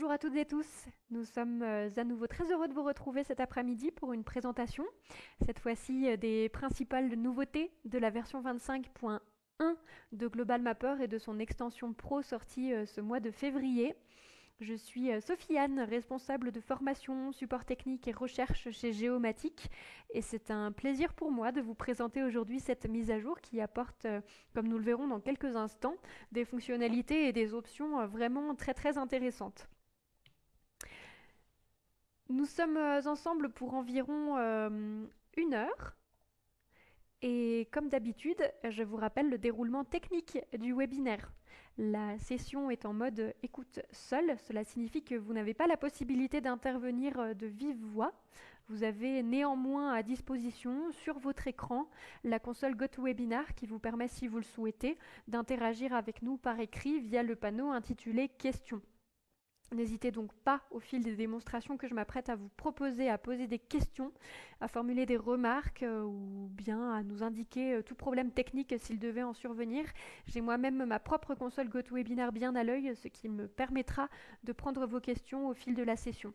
Bonjour à toutes et tous. Nous sommes à nouveau très heureux de vous retrouver cet après-midi pour une présentation, cette fois-ci des principales nouveautés de la version 25.1 de Global Mapper et de son extension Pro sortie ce mois de février. Je suis Sophie-Anne, responsable de formation, support technique et recherche chez Géomatique, et c'est un plaisir pour moi de vous présenter aujourd'hui cette mise à jour qui apporte, comme nous le verrons dans quelques instants, des fonctionnalités et des options vraiment très intéressantes. Nous sommes ensemble pour environ 1 heure. Et comme d'habitude, je vous rappelle le déroulement technique du webinaire. La session est en mode écoute seule, cela signifie que vous n'avez pas la possibilité d'intervenir de vive voix. Vous avez néanmoins à disposition sur votre écran la console GoToWebinar qui vous permet, si vous le souhaitez, d'interagir avec nous par écrit via le panneau intitulé Questions. N'hésitez donc pas, au fil des démonstrations que je m'apprête à vous proposer, à poser des questions, à formuler des remarques ou bien à nous indiquer tout problème technique s'il devait en survenir. J'ai moi-même ma propre console GoToWebinar bien à l'œil, ce qui me permettra de prendre vos questions au fil de la session.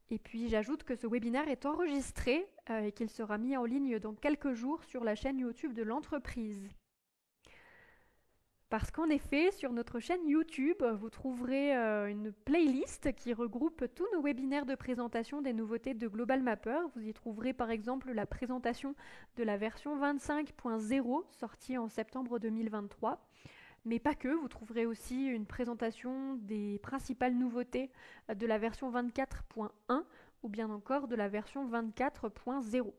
Et puis j'ajoute que ce webinaire est enregistré et qu'il sera mis en ligne dans quelques jours sur la chaîne YouTube de l'entreprise. Parce qu'en effet, sur notre chaîne YouTube, vous trouverez une playlist qui regroupe tous nos webinaires de présentation des nouveautés de Global Mapper. Vous y trouverez par exemple la présentation de la version 25.0 sortie en septembre 2023. Mais pas que, vous trouverez aussi une présentation des principales nouveautés de la version 24.1 ou bien encore de la version 24.0.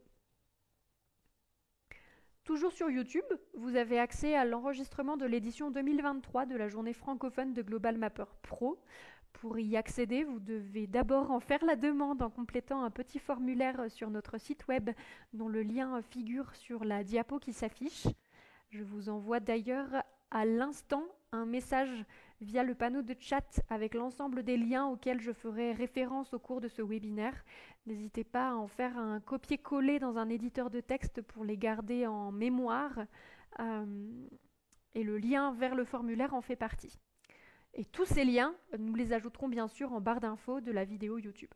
Toujours sur YouTube, vous avez accès à l'enregistrement de l'édition 2023 de la journée francophone de Global Mapper Pro. Pour y accéder, vous devez d'abord en faire la demande en complétant un petit formulaire sur notre site web dont le lien figure sur la diapo qui s'affiche. Je vous envoie d'ailleurs à l'instant un message via le panneau de chat avec l'ensemble des liens auxquels je ferai référence au cours de ce webinaire. N'hésitez pas à en faire un copier-coller dans un éditeur de texte pour les garder en mémoire. Et le lien vers le formulaire en fait partie. Et tous ces liens, nous les ajouterons bien sûr en barre d'infos de la vidéo YouTube.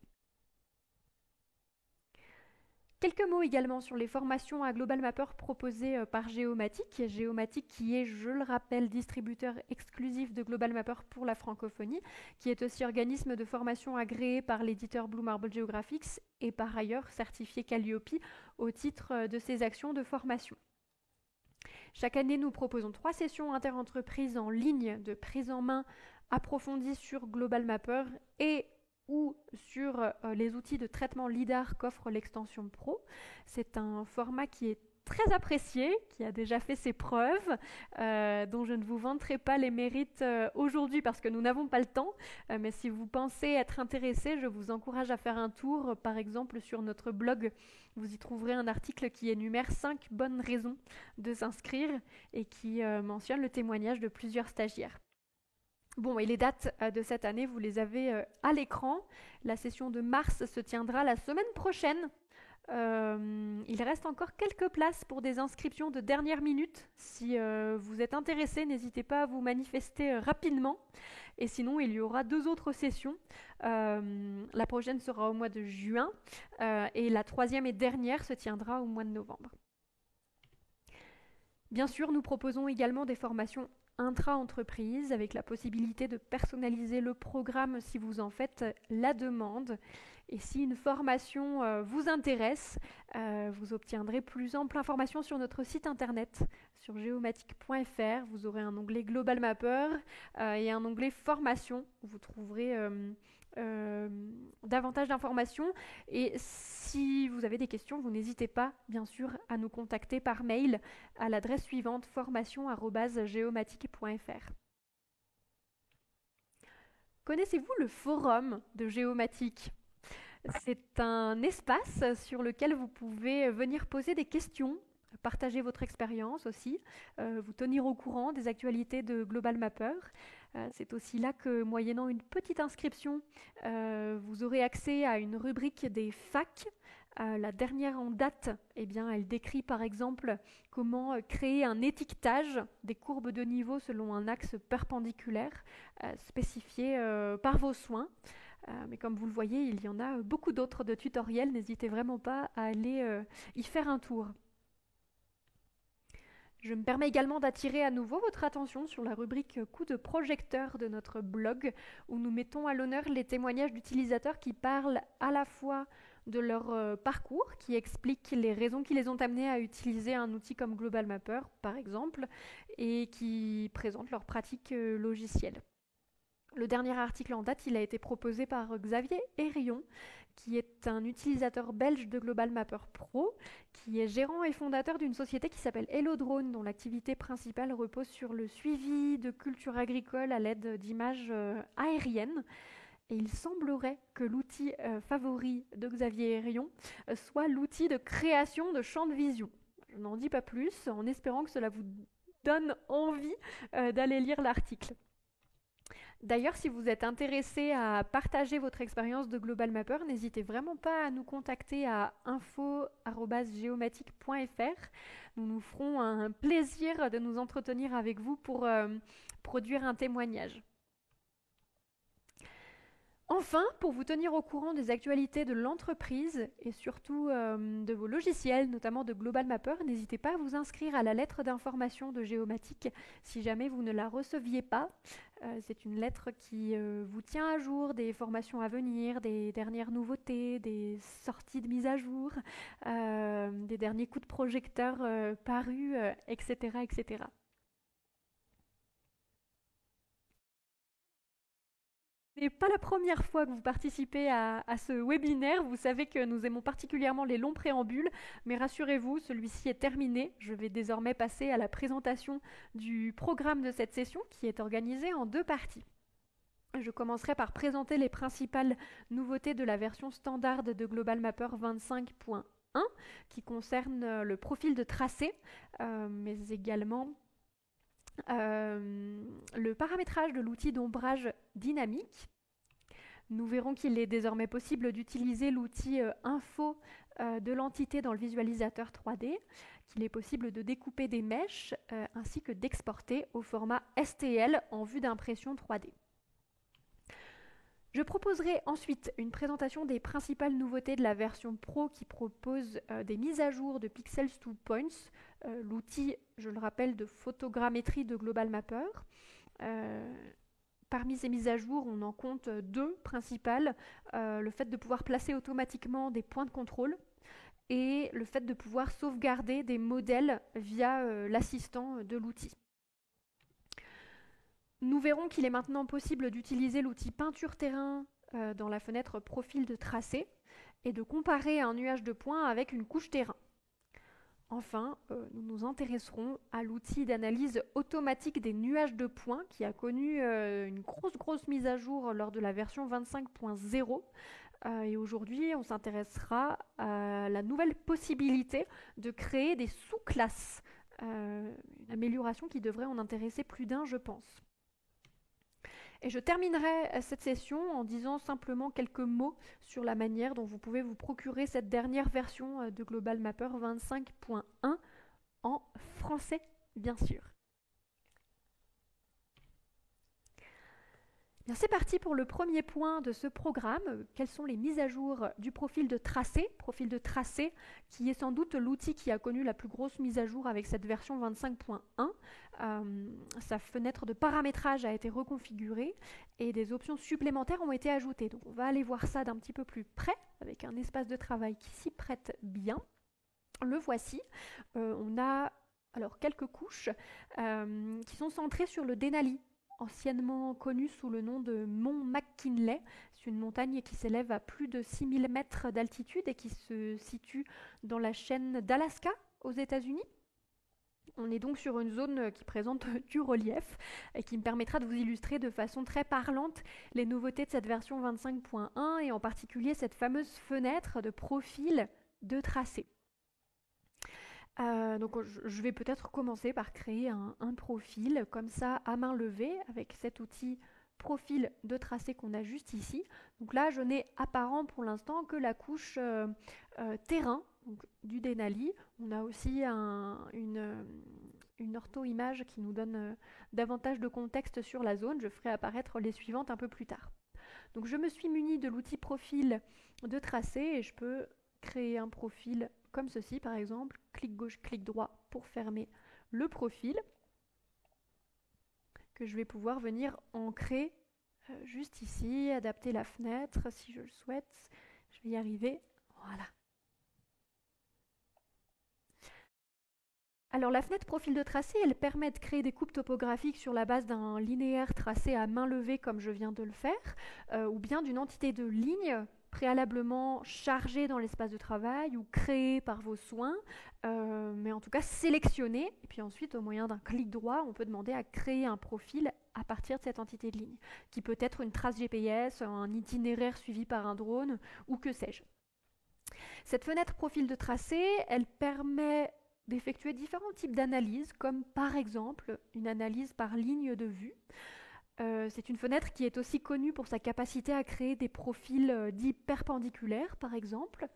Quelques mots également sur les formations à Global Mapper proposées par Géomatique. Géomatique qui est, je le rappelle, distributeur exclusif de Global Mapper pour la francophonie, qui est aussi organisme de formation agréé par l'éditeur Blue Marble Geographics et par ailleurs certifié Calliope au titre de ses actions de formation. Chaque année, nous proposons 3 sessions interentreprises en ligne de prise en main approfondie sur Global Mapper et ou sur les outils de traitement LIDAR qu'offre l'extension Pro. C'est un format qui est très apprécié, qui a déjà fait ses preuves, dont je ne vous vanterai pas les mérites aujourd'hui parce que nous n'avons pas le temps, mais si vous pensez être intéressé, je vous encourage à faire un tour, par exemple sur notre blog. Vous y trouverez un article qui énumère 5 bonnes raisons de s'inscrire et qui mentionne le témoignage de plusieurs stagiaires. Bon, et les dates de cette année, vous les avez à l'écran. La session de mars se tiendra la semaine prochaine. Il reste encore quelques places pour des inscriptions de dernière minute. Si vous êtes intéressé, n'hésitez pas à vous manifester rapidement. Et sinon, il y aura 2 autres sessions. La prochaine sera au mois de juin et la 3e et dernière se tiendra au mois de novembre. Bien sûr, nous proposons également des formations intra-entreprise avec la possibilité de personnaliser le programme si vous en faites la demande. Et si une formation vous intéresse, vous obtiendrez plus ample information sur notre site internet, sur geomatique.fr. Vous aurez un onglet Global Mapper et un onglet Formation où vous trouverez davantage d'informations. Et si vous avez des questions, vous n'hésitez pas, bien sûr, à nous contacter par mail à l'adresse suivante formation@geomatique.fr. Connaissez-vous le forum de Géomatique ? C'est un espace sur lequel vous pouvez venir poser des questions, partager votre expérience aussi, vous tenir au courant des actualités de Global Mapper. C'est aussi là que, moyennant une petite inscription, vous aurez accès à une rubrique des facs La dernière en date, eh bien, elle décrit par exemple comment créer un étiquetage des courbes de niveau selon un axe perpendiculaire spécifié par vos soins. Mais comme vous le voyez, il y en a beaucoup d'autres de tutoriels, n'hésitez vraiment pas à aller y faire un tour. Je me permets également d'attirer à nouveau votre attention sur la rubrique coup de projecteur de notre blog, où nous mettons à l'honneur les témoignages d'utilisateurs qui parlent à la fois de leur parcours, qui expliquent les raisons qui les ont amenés à utiliser un outil comme Global Mapper, par exemple, et qui présentent leurs pratiques logicielles. Le dernier article en date, il a été proposé par Xavier Hérion, qui est un utilisateur belge de Global Mapper Pro, qui est gérant et fondateur d'une société qui s'appelle HelloDrone, dont l'activité principale repose sur le suivi de cultures agricoles à l'aide d'images aériennes. Et il semblerait que l'outil favori de Xavier Hérion soit l'outil de création de champs de vision. Je n'en dis pas plus, en espérant que cela vous donne envie d'aller lire l'article. D'ailleurs, si vous êtes intéressé à partager votre expérience de Global Mapper, n'hésitez vraiment pas à nous contacter à info@geomatic.fr. Nous nous ferons un plaisir de nous entretenir avec vous pour produire un témoignage. Enfin, pour vous tenir au courant des actualités de l'entreprise et surtout de vos logiciels, notamment de Global Mapper, n'hésitez pas à vous inscrire à la lettre d'information de Geomatic si jamais vous ne la receviez pas. C'est une lettre qui vous tient à jour des formations à venir, des dernières nouveautés, des sorties de mise à jour, des derniers coups de projecteur parus, etc., etc. Ce n'est pas la première fois que vous participez à ce webinaire. Vous savez que nous aimons particulièrement les longs préambules, mais rassurez-vous, celui-ci est terminé. Je vais désormais passer à la présentation du programme de cette session qui est organisée en deux parties. Je commencerai par présenter les principales nouveautés de la version standard de Global Mapper 25.1 qui concerne le profil de tracé, mais également le paramétrage de l'outil d'ombrage dynamique. Nous verrons qu'il est désormais possible d'utiliser l'outil info de l'entité dans le visualisateur 3D, qu'il est possible de découper des mèches ainsi que d'exporter au format STL en vue d'impression 3D. Je proposerai ensuite une présentation des principales nouveautés de la version Pro qui propose des mises à jour de Pixels to Points, l'outil, je le rappelle, de photogrammétrie de Global Mapper. Parmi ces mises à jour, on en compte deux principales, le fait de pouvoir placer automatiquement des points de contrôle et le fait de pouvoir sauvegarder des modèles via l'assistant de l'outil. Nous verrons qu'il est maintenant possible d'utiliser l'outil peinture terrain dans la fenêtre profil de tracé et de comparer un nuage de points avec une couche terrain. Enfin, nous nous intéresserons à l'outil d'analyse automatique des nuages de points qui a connu une grosse mise à jour lors de la version 25.0. Et aujourd'hui, on s'intéressera à la nouvelle possibilité de créer des sous-classes. Une amélioration qui devrait en intéresser plus d'un, je pense. Et je terminerai cette session en disant simplement quelques mots sur la manière dont vous pouvez vous procurer cette dernière version de Global Mapper 25.1 en français, bien sûr. Bien, c'est parti pour le premier point de ce programme. Quelles sont les mises à jour du profil de tracé qui est sans doute l'outil qui a connu la plus grosse mise à jour avec cette version 25.1. Sa fenêtre de paramétrage a été reconfigurée et des options supplémentaires ont été ajoutées. Donc on va aller voir ça d'un petit peu plus près avec un espace de travail qui s'y prête bien. Le voici. On a alors quelques couches qui sont centrées sur le Denali, anciennement connu sous le nom de Mont McKinley. C'est une montagne qui s'élève à plus de 6000 mètres d'altitude et qui se situe dans la chaîne d'Alaska aux États-Unis. On est donc sur une zone qui présente du relief et qui me permettra de vous illustrer de façon très parlante les nouveautés de cette version 25.1 et en particulier cette fameuse fenêtre de profil de tracé. Donc je vais peut-être commencer par créer un profil comme ça à main levée avec cet outil profil de tracé qu'on a juste ici. Donc là, je n'ai apparent pour l'instant que la couche terrain donc, du Denali. On a aussi une ortho-image qui nous donne davantage de contexte sur la zone. Je ferai apparaître les suivantes un peu plus tard. Donc je me suis munie de l'outil profil de tracé et je peux créer un profil comme ceci par exemple. Clic gauche, clic droit pour fermer le profil que je vais pouvoir venir ancrer juste ici, adapter la fenêtre si je le souhaite. Je vais y arriver. Voilà. Alors la fenêtre profil de tracé, elle permet de créer des coupes topographiques sur la base d'un linéaire tracé à main levée comme je viens de le faire, ou bien d'une entité de ligne préalablement chargée dans l'espace de travail ou créée par vos soins, mais en tout cas sélectionnée. Et puis ensuite, au moyen d'un clic droit, on peut demander à créer un profil à partir de cette entité de ligne, qui peut être une trace GPS, un itinéraire suivi par un drone, ou que sais-je. Cette fenêtre profil de tracé, elle permet d'effectuer différents types d'analyses, comme par exemple une analyse par ligne de vue. C'est une fenêtre qui est aussi connue pour sa capacité à créer des profils dits perpendiculaires, par exemple.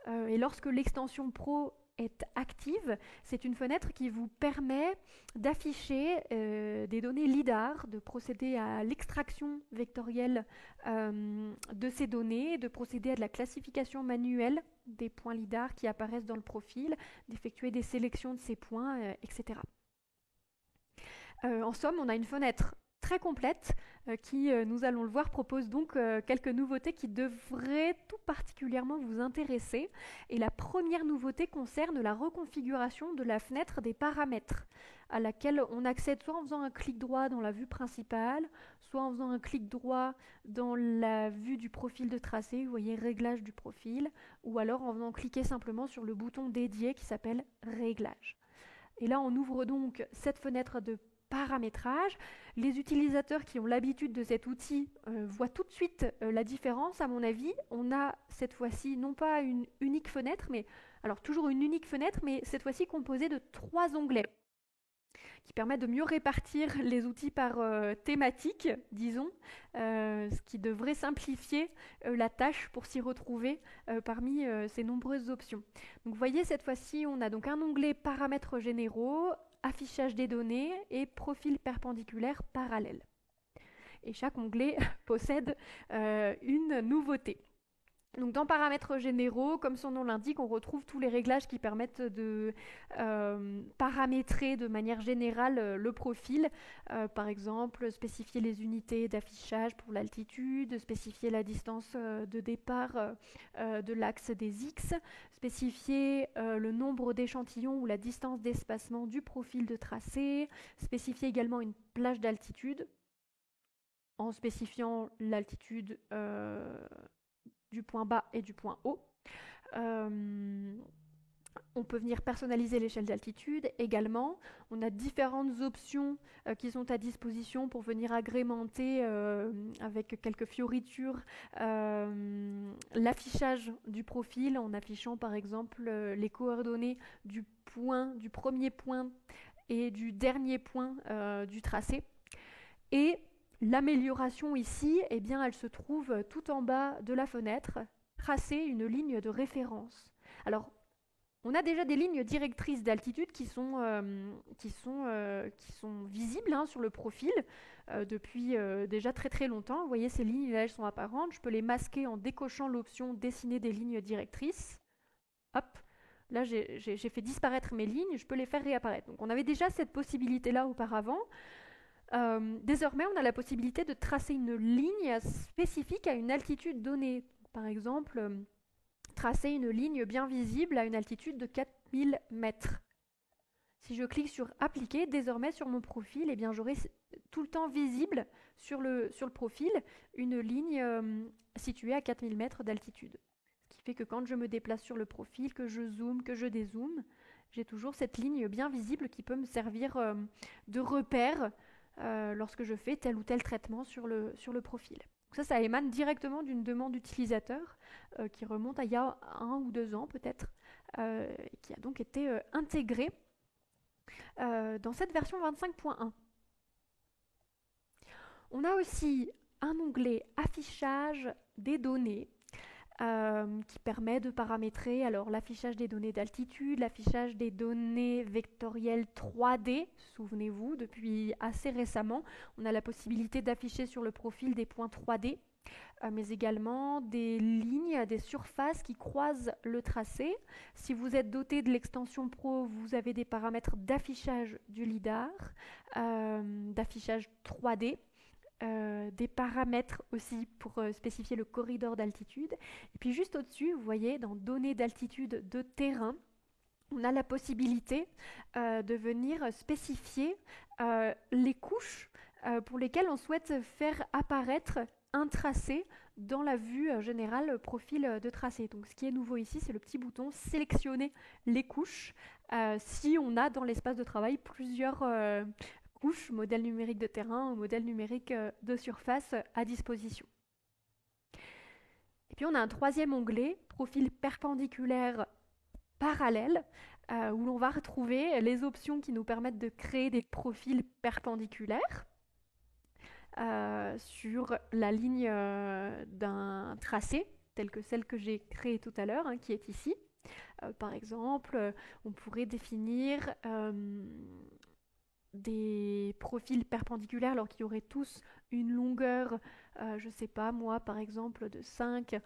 Et lorsque l'extension Pro est active, c'est une fenêtre qui vous permet d'afficher des données LIDAR, de procéder à l'extraction vectorielle de ces données, de procéder à de la classification manuelle des points LIDAR qui apparaissent dans le profil, d'effectuer des sélections de ces points, etc. En somme, on a une fenêtre très complète qui, nous allons le voir, propose donc quelques nouveautés qui devraient tout particulièrement vous intéresser. Et la première nouveauté concerne la reconfiguration de la fenêtre des paramètres, à laquelle on accède soit en faisant un clic droit dans la vue principale, soit en faisant un clic droit dans la vue du profil de tracé, vous voyez réglage du profil, ou alors en venant cliquer simplement sur le bouton dédié qui s'appelle réglage. Et là, on ouvre donc cette fenêtre de paramétrage. Les utilisateurs qui ont l'habitude de cet outil voient tout de suite la différence, à mon avis. On a cette fois-ci non pas une unique fenêtre, mais alors toujours une unique fenêtre, mais cette fois-ci composée de 3 onglets qui permettent de mieux répartir les outils par thématique, disons, ce qui devrait simplifier la tâche pour s'y retrouver parmi ces nombreuses options. Donc vous voyez, cette fois-ci, on a donc un onglet paramètres généraux, affichage des données et profil perpendiculaire parallèle. Et chaque onglet possède une nouveauté. Donc dans paramètres généraux, comme son nom l'indique, on retrouve tous les réglages qui permettent de paramétrer de manière générale le profil. Par exemple, spécifier les unités d'affichage pour l'altitude, spécifier la distance de départ de l'axe des X, spécifier le nombre d'échantillons ou la distance d'espacement du profil de tracé, spécifier également une plage d'altitude en spécifiant l'altitude du point bas et du point haut. On peut venir personnaliser l'échelle d'altitude également. On a différentes options qui sont à disposition pour venir agrémenter avec quelques fioritures l'affichage du profil en affichant par exemple les coordonnées du premier point et du dernier point du tracé. Et l'amélioration ici, eh bien, elle se trouve tout en bas de la fenêtre, tracer une ligne de référence. Alors, on a déjà des lignes directrices d'altitude qui sont visibles sur le profil depuis déjà très très longtemps. Vous voyez, ces lignes là, elles sont apparentes. Je peux les masquer en décochant l'option dessiner des lignes directrices. Hop, là j'ai fait disparaître mes lignes, je peux les faire réapparaître. Donc on avait déjà cette possibilité là auparavant. Désormais, on a la possibilité de tracer une ligne spécifique à une altitude donnée. Par exemple, tracer une ligne bien visible à une altitude de 4000 mètres. Si je clique sur appliquer, désormais sur mon profil, eh bien, j'aurai tout le temps visible sur le profil une ligne située à 4000 mètres d'altitude. Ce qui fait que quand je me déplace sur le profil, que je zoome, que je dézoome, j'ai toujours cette ligne bien visible qui peut me servir de repère lorsque je fais tel ou tel traitement sur le profil. Donc ça émane directement d'une demande utilisateur qui remonte à il y a 1 ou 2 ans peut-être, qui a donc été intégrée dans cette version 25.1. On a aussi un onglet affichage des données qui permet de paramétrer alors l'affichage des données d'altitude, l'affichage des données vectorielles 3D. Souvenez-vous, depuis assez récemment, on a la possibilité d'afficher sur le profil des points 3D, mais également des lignes, des surfaces qui croisent le tracé. Si vous êtes doté de l'extension Pro, vous avez des paramètres d'affichage du lidar, d'affichage 3D. Des paramètres aussi pour spécifier le corridor d'altitude. Et puis juste au-dessus, vous voyez, dans données d'altitude de terrain, on a la possibilité de venir spécifier les couches pour lesquelles on souhaite faire apparaître un tracé dans la vue générale profil de tracé. Donc ce qui est nouveau ici, c'est le petit bouton sélectionner les couches si on a dans l'espace de travail plusieurs couches, modèle numérique de terrain ou modèle numérique de surface à disposition. Et puis on a un troisième onglet, profil perpendiculaire parallèle, où l'on va retrouver les options qui nous permettent de créer des profils perpendiculaires sur la ligne d'un tracé, telle que celle que j'ai créée tout à l'heure, qui est ici. Par exemple, on pourrait définir des profils perpendiculaires alors qu'ils auraient tous une longueur, je ne sais pas moi, par exemple de 5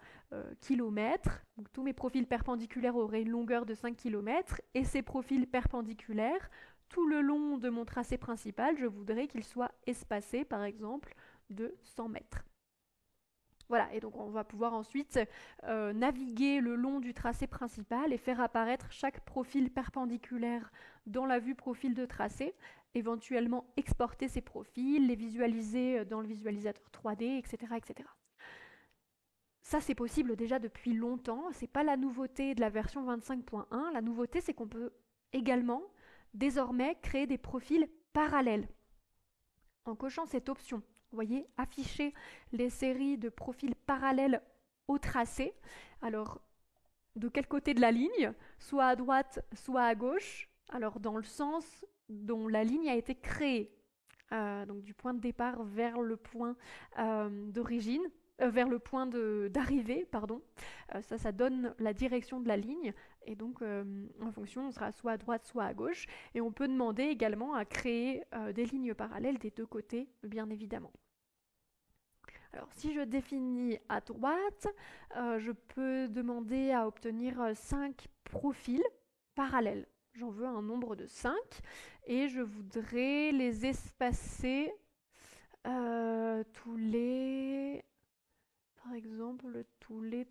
km. Donc tous mes profils perpendiculaires auraient une longueur de 5 km et ces profils perpendiculaires, tout le long de mon tracé principal, je voudrais qu'ils soient espacés par exemple de 100 mètres. Voilà, et donc on va pouvoir ensuite naviguer le long du tracé principal et faire apparaître chaque profil perpendiculaire dans la vue profil de tracé, éventuellement exporter ces profils, les visualiser dans le visualisateur 3D, etc. etc. Ça, c'est possible déjà depuis longtemps, c'est pas la nouveauté de la version 25.1, la nouveauté c'est qu'on peut également désormais créer des profils parallèles en cochant cette option. Vous voyez, afficher les séries de profils parallèles au tracé. Alors, de quel côté de la ligne? Soit à droite, soit à gauche. Alors, dans le sens dont la ligne a été créée. Donc, du point de départ vers le point d'origine, vers le point d'arrivée, pardon. Ça donne la direction de la ligne. Et donc, en fonction, on sera soit à droite, soit à gauche. Et on peut demander également à créer des lignes parallèles des deux côtés, bien évidemment. Alors, si je définis à droite, je peux demander à obtenir 5 profils parallèles. J'en veux un nombre de 5 et je voudrais les espacer tous les... Par exemple, tous les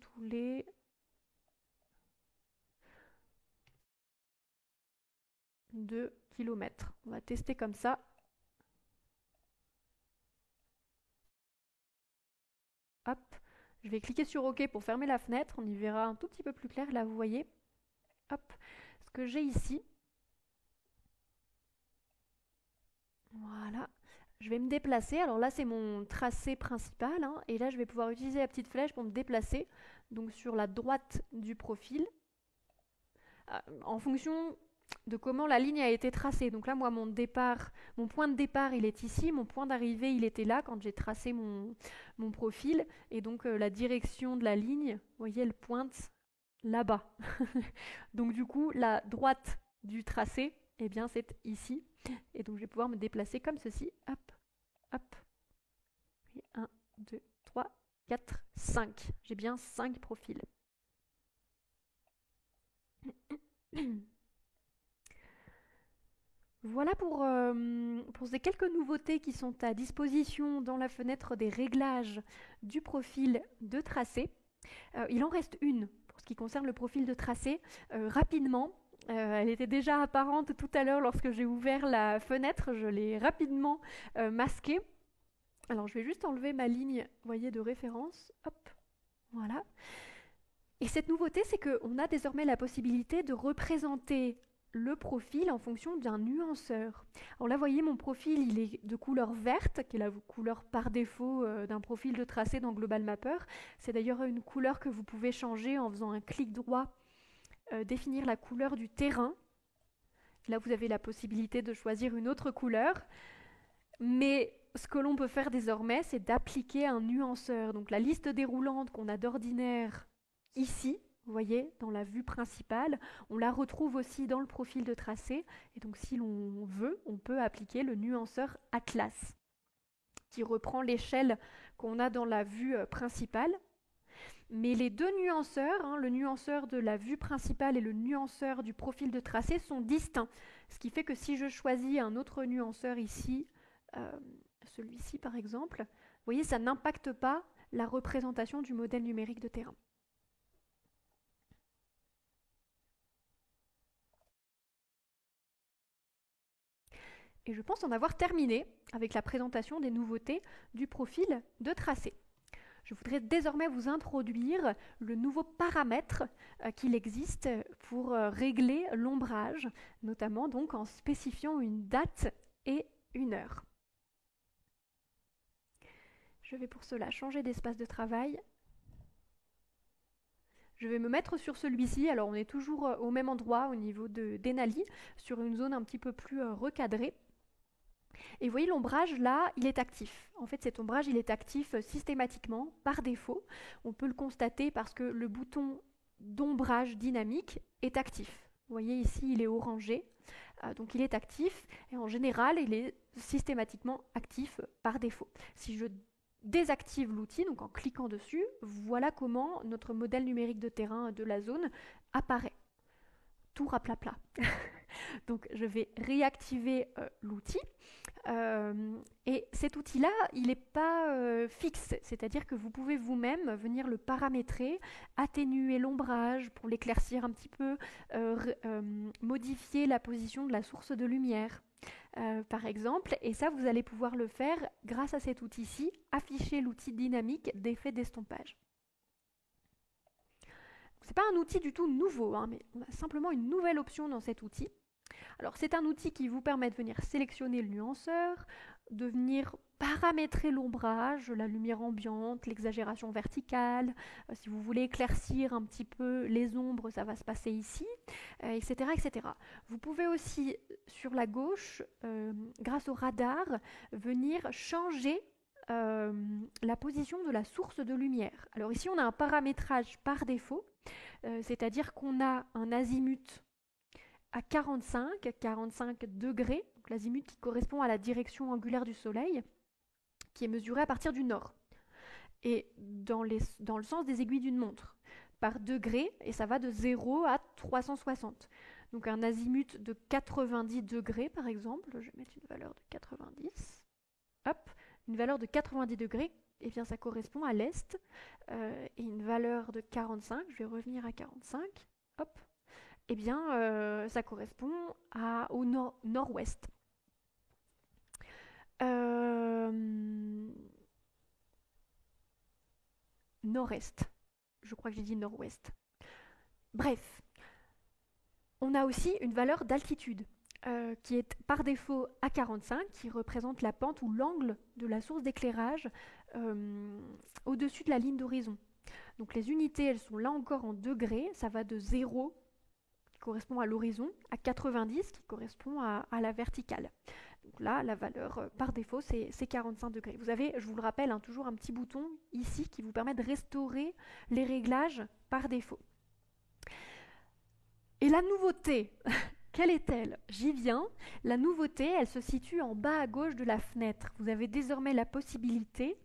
2 km. On va tester comme ça. Hop, je vais cliquer sur OK pour fermer la fenêtre. On y verra un tout petit peu plus clair. Là, vous voyez. Hop, ce que j'ai ici. Voilà. Je vais me déplacer. Alors là, c'est mon tracé principal. Et là, je vais pouvoir utiliser la petite flèche pour me déplacer. Donc sur la droite du profil. En fonction de comment la ligne a été tracée. Donc là, moi, mon point de départ, il est ici. Mon point d'arrivée, il était là quand j'ai tracé mon profil. Et donc, la direction de la ligne, vous voyez, elle pointe là-bas. Donc, du coup, la droite du tracé, eh bien, c'est ici. Et donc, je vais pouvoir me déplacer comme ceci. Hop, hop. 1, 2, 3, 4, 5. J'ai bien 5 profils. Voilà pour ces quelques nouveautés qui sont à disposition dans la fenêtre des réglages du profil de tracé. Il en reste une pour ce qui concerne le profil de tracé. Rapidement, elle était déjà apparente tout à l'heure lorsque j'ai ouvert la fenêtre, je l'ai rapidement masquée. Alors je vais juste enlever ma ligne, voyez, de référence. Hop, voilà. Et cette nouveauté, c'est qu'on a désormais la possibilité de représenter le profil en fonction d'un nuanceur. Alors là, vous voyez, mon profil, il est de couleur verte, qui est la couleur par défaut d'un profil de tracé dans Global Mapper. C'est d'ailleurs une couleur que vous pouvez changer en faisant un clic droit, définir la couleur du terrain. Là, vous avez la possibilité de choisir une autre couleur. Mais ce que l'on peut faire désormais, c'est d'appliquer un nuanceur. Donc la liste déroulante qu'on a d'ordinaire ici, vous voyez, dans la vue principale, on la retrouve aussi dans le profil de tracé. Et donc si l'on veut, on peut appliquer le nuanceur Atlas, qui reprend l'échelle qu'on a dans la vue principale. Mais les deux nuanceurs, hein, le nuanceur de la vue principale et le nuanceur du profil de tracé, sont distincts. Ce qui fait que si je choisis un autre nuanceur ici, celui-ci par exemple, vous voyez, ça n'impacte pas la représentation du modèle numérique de terrain. Et je pense en avoir terminé avec la présentation des nouveautés du profil de tracé. Je voudrais désormais vous introduire le nouveau paramètre qu'il existe pour régler l'ombrage, notamment donc en spécifiant une date et une heure. Je vais pour cela changer d'espace de travail. Je vais me mettre sur celui-ci, alors on est toujours au même endroit au niveau de Denali, sur une zone un petit peu plus recadrée. Et vous voyez, l'ombrage, là, il est actif. En fait, cet ombrage, il est actif systématiquement, par défaut. On peut le constater parce que le bouton d'ombrage dynamique est actif. Vous voyez, ici, il est orangé. Donc, il est actif. Et en général, il est systématiquement actif par défaut. Si je désactive l'outil, donc en cliquant dessus, voilà comment notre modèle numérique de terrain de la zone apparaît. Tout raplapla. Donc, je vais réactiver l'outil. Et cet outil-là, il n'est pas fixe, c'est-à-dire que vous pouvez vous-même venir le paramétrer, atténuer l'ombrage pour l'éclaircir un petit peu, modifier la position de la source de lumière, par exemple. Et ça, vous allez pouvoir le faire grâce à cet outil-ci, afficher l'outil dynamique d'effet d'estompage. Ce n'est pas un outil du tout nouveau, hein, mais on a simplement une nouvelle option dans cet outil. Alors c'est un outil qui vous permet de venir sélectionner le nuanceur, de venir paramétrer l'ombrage, la lumière ambiante, l'exagération verticale. Si vous voulez éclaircir un petit peu les ombres, ça va se passer ici, etc., etc. Vous pouvez aussi, sur la gauche, grâce au radar, venir changer la position de la source de lumière. Alors ici, on a un paramétrage par défaut, c'est-à-dire qu'on a un azimut à 45 degrés, donc l'azimut qui correspond à la direction angulaire du Soleil, qui est mesuré à partir du nord, et dans le sens des aiguilles d'une montre, par degré, et ça va de 0 à 360. Donc un azimut de 90 degrés, par exemple, je vais mettre une valeur de 90, hop, une valeur de 90 degrés, et bien ça correspond à l'est, et une valeur de 45, je vais revenir à 45, hop, eh bien, ça correspond au nord-ouest. Nord-est. Je crois que j'ai dit nord-ouest. Bref, on a aussi une valeur d'altitude qui est par défaut à 45, qui représente la pente ou l'angle de la source d'éclairage au-dessus de la ligne d'horizon. Donc les unités, elles sont là encore en degrés, ça va de 0 correspond à l'horizon, à 90 qui correspond à la verticale. Donc là, la valeur par défaut, c'est 45 degrés. Vous avez, je vous le rappelle, hein, toujours un petit bouton ici qui vous permet de restaurer les réglages par défaut. Et la nouveauté, quelle est-elle? J'y viens. La nouveauté, elle se situe en bas à gauche de la fenêtre. Vous avez désormais la possibilité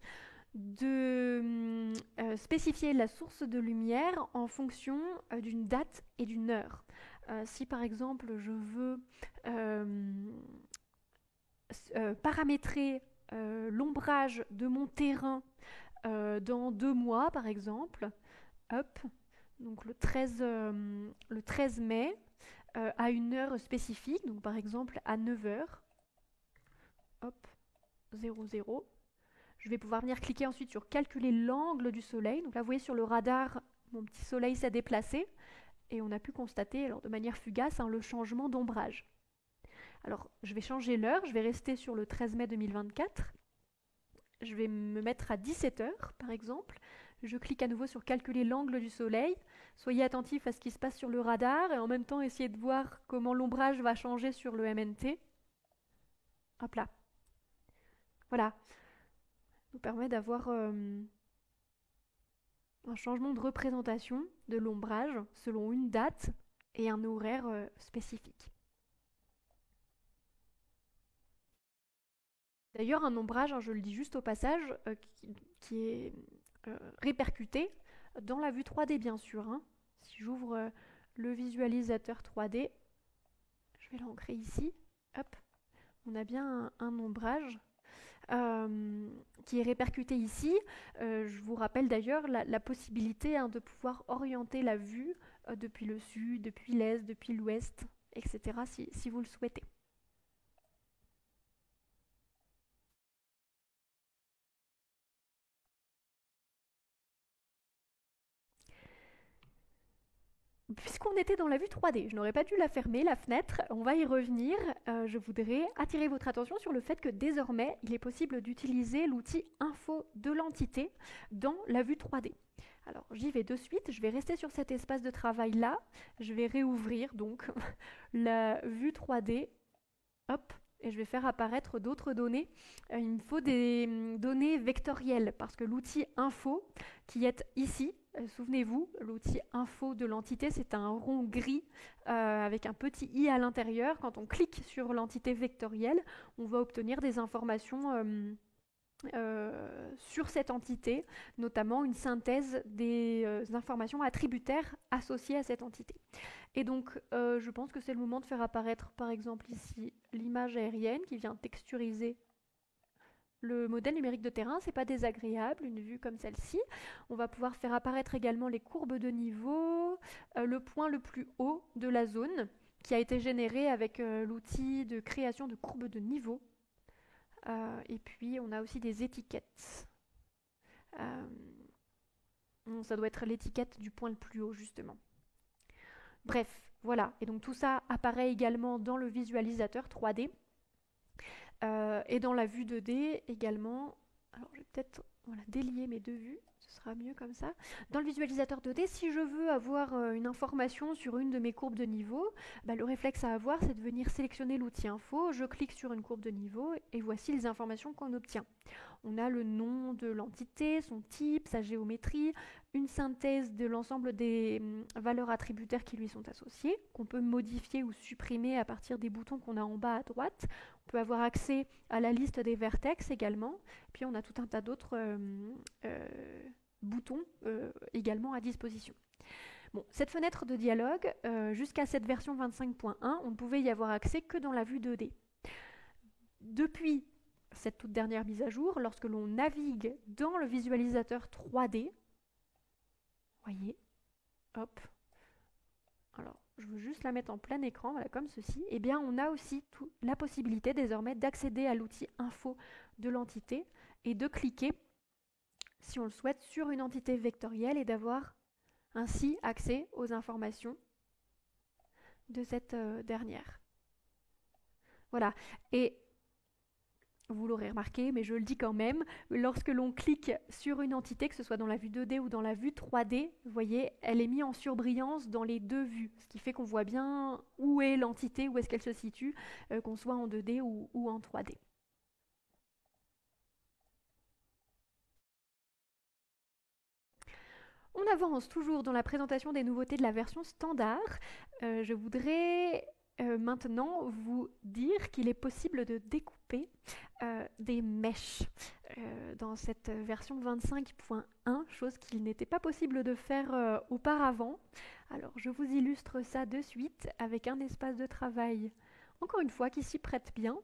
de spécifier la source de lumière en fonction d'une date et d'une heure. Si par exemple je veux paramétrer l'ombrage de mon terrain dans 2 mois par exemple, hop, donc le 13 mai à une heure spécifique, donc par exemple à 9h, hop, 00. Je vais pouvoir venir cliquer ensuite sur calculer l'angle du soleil. Donc là, vous voyez sur le radar, mon petit soleil s'est déplacé et on a pu constater, alors de manière fugace, le changement d'ombrage. Alors, je vais changer l'heure, je vais rester sur le 13 mai 2024. Je vais me mettre à 17h, par exemple. Je clique à nouveau sur calculer l'angle du soleil. Soyez attentifs à ce qui se passe sur le radar et en même temps, essayez de voir comment l'ombrage va changer sur le MNT. Hop là. Voilà, nous permet d'avoir un changement de représentation de l'ombrage selon une date et un horaire spécifique. D'ailleurs, un ombrage, hein, je le dis juste au passage, qui est répercuté dans la vue 3D, bien sûr, hein. Si j'ouvre le visualisateur 3D, je vais l'ancrer ici. Hop, on a bien un ombrage qui est répercuté ici. Je vous rappelle d'ailleurs la possibilité, hein, de pouvoir orienter la vue depuis le sud, depuis l'est, depuis l'ouest, etc. si vous le souhaitez. Puisqu'on était dans la vue 3D, je n'aurais pas dû la fermer, la fenêtre, on va y revenir. Je voudrais attirer votre attention sur le fait que désormais, il est possible d'utiliser l'outil info de l'entité dans la vue 3D. Alors j'y vais de suite, je vais rester sur cet espace de travail là, je vais réouvrir donc la vue 3D, hop, et je vais faire apparaître d'autres données. Il me faut des données vectorielles parce que l'outil info qui est ici, souvenez-vous, l'outil info de l'entité, c'est un rond gris avec un petit i à l'intérieur. Quand on clique sur l'entité vectorielle, on va obtenir des informations sur cette entité, notamment une synthèse des informations attributaires associées à cette entité. Et donc, je pense que c'est le moment de faire apparaître, par exemple, ici, l'image aérienne qui vient texturiser le modèle numérique de terrain. C'est pas désagréable, une vue comme celle-ci. On va pouvoir faire apparaître également les courbes de niveau, le point le plus haut de la zone qui a été généré avec l'outil de création de courbes de niveau. Et puis, on a aussi des étiquettes. Euh, Ça doit être l'étiquette du point le plus haut, justement. Bref, voilà. Et donc tout ça apparaît également dans le visualisateur 3D et dans la vue 2D également. Alors je vais peut-être délier mes deux vues, ce sera mieux comme ça. Dans le visualisateur 2D, si je veux avoir une information sur une de mes courbes de niveau, le réflexe à avoir, c'est de venir sélectionner l'outil info, je clique sur une courbe de niveau et voici les informations qu'on obtient. On a le nom de l'entité, son type, sa géométrie, une synthèse de l'ensemble des valeurs attributaires qui lui sont associées, qu'on peut modifier ou supprimer à partir des boutons qu'on a en bas à droite. On peut avoir accès à la liste des vertex également. Puis on a tout un tas d'autres boutons également à disposition. Bon, cette fenêtre de dialogue, jusqu'à cette version 25.1, on ne pouvait y avoir accès que dans la vue 2D. Depuis cette toute dernière mise à jour, lorsque l'on navigue dans le visualisateur 3D, voyez, hop, alors je veux juste la mettre en plein écran, voilà, comme ceci, et bien on a aussi la possibilité désormais d'accéder à l'outil info de l'entité et de cliquer, si on le souhaite, sur une entité vectorielle et d'avoir ainsi accès aux informations de cette dernière. Voilà, et vous l'aurez remarqué, mais je le dis quand même, lorsque l'on clique sur une entité, que ce soit dans la vue 2D ou dans la vue 3D, vous voyez, elle est mise en surbrillance dans les deux vues, ce qui fait qu'on voit bien où est l'entité, où est-ce qu'elle se situe, qu'on soit en 2D ou en 3D. On avance toujours dans la présentation des nouveautés de la version standard. Je voudrais maintenant vous dire qu'il est possible de découper des mèches dans cette version 25.1, chose qu'il n'était pas possible de faire auparavant. Alors je vous illustre ça de suite avec un espace de travail, encore une fois, qui s'y prête bien.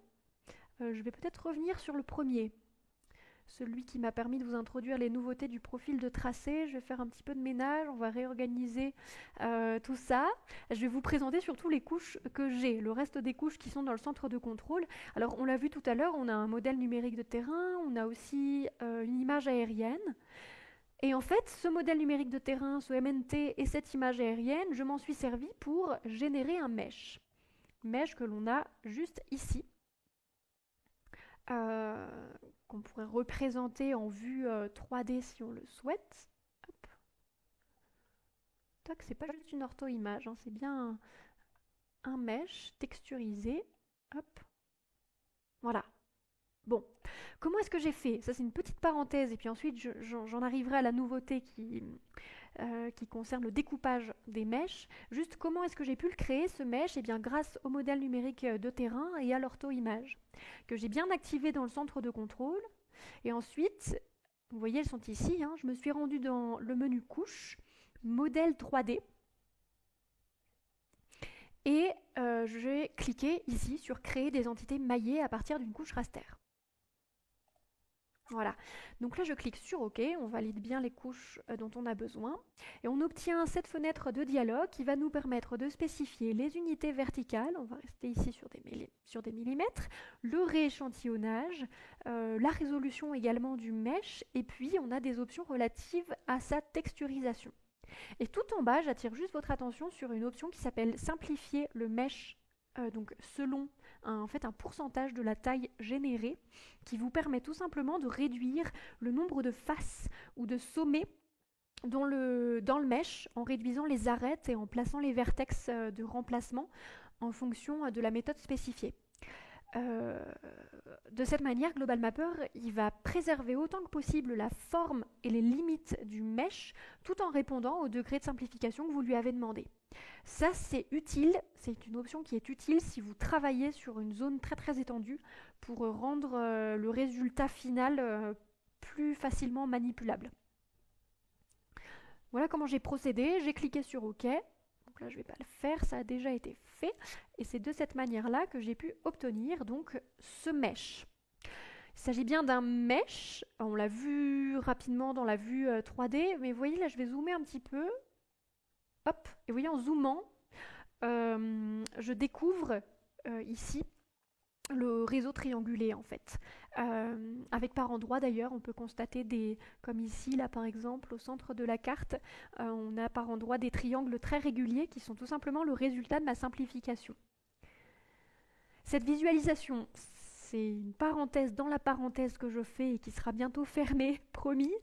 Je vais peut-être revenir sur le premier, celui qui m'a permis de vous introduire les nouveautés du profil de tracé. Je vais faire un petit peu de ménage, on va réorganiser tout ça. Je vais vous présenter surtout les couches que j'ai, le reste des couches qui sont dans le centre de contrôle. Alors on l'a vu tout à l'heure, on a un modèle numérique de terrain, on a aussi une image aérienne. Et en fait, ce modèle numérique de terrain, ce MNT et cette image aérienne, je m'en suis servi pour générer un mesh. Mesh que l'on a juste ici. Euh, qu'on pourrait représenter en vue 3D si on le souhaite. Hop. Tac, c'est pas juste une ortho-image, hein, c'est bien un mesh texturisé. Hop. Voilà. Bon, comment est-ce que j'ai fait? Ça, c'est une petite parenthèse, et puis ensuite, j'en arriverai à la nouveauté qui concerne le découpage des mèches. Juste comment est-ce que j'ai pu le créer, ce mesh? Eh bien, grâce au modèle numérique de terrain et à l'ortho-image, que j'ai bien activé dans le centre de contrôle. Et ensuite, vous voyez, elles sont ici, hein, je me suis rendue dans le menu couche, modèle 3D, et j'ai cliqué ici sur créer des entités maillées à partir d'une couche raster. Voilà, donc là je clique sur OK, on valide bien les couches dont on a besoin, et on obtient cette fenêtre de dialogue qui va nous permettre de spécifier les unités verticales, on va rester ici sur des millimètres, le rééchantillonnage, la résolution également du mesh, et puis on a des options relatives à sa texturisation. Et tout en bas, j'attire juste votre attention sur une option qui s'appelle simplifier le mesh, donc selon en fait un pourcentage de la taille générée, qui vous permet tout simplement de réduire le nombre de faces ou de sommets dans le mesh en réduisant les arêtes et en plaçant les vertex de remplacement en fonction de la méthode spécifiée. Euh, de cette manière, Global Mapper il va préserver autant que possible la forme et les limites du mesh tout en répondant au degré de simplification que vous lui avez demandé. Ça, c'est utile, c'est une option qui est utile si vous travaillez sur une zone très très étendue pour rendre le résultat final plus facilement manipulable. Voilà comment j'ai procédé, j'ai cliqué sur OK. Donc là, je ne vais pas le faire, ça a déjà été fait. Et c'est de cette manière-là que j'ai pu obtenir donc ce mesh. Il s'agit bien d'un mesh, on l'a vu rapidement dans la vue 3D, mais vous voyez là je vais zoomer un petit peu, hop, et vous voyez en zoomant, je découvre ici le réseau triangulé en fait. Avec par endroits d'ailleurs, on peut constater comme ici là par exemple au centre de la carte, on a par endroits des triangles très réguliers qui sont tout simplement le résultat de ma simplification. Cette visualisation, c'est une parenthèse dans la parenthèse que je fais et qui sera bientôt fermée, promis.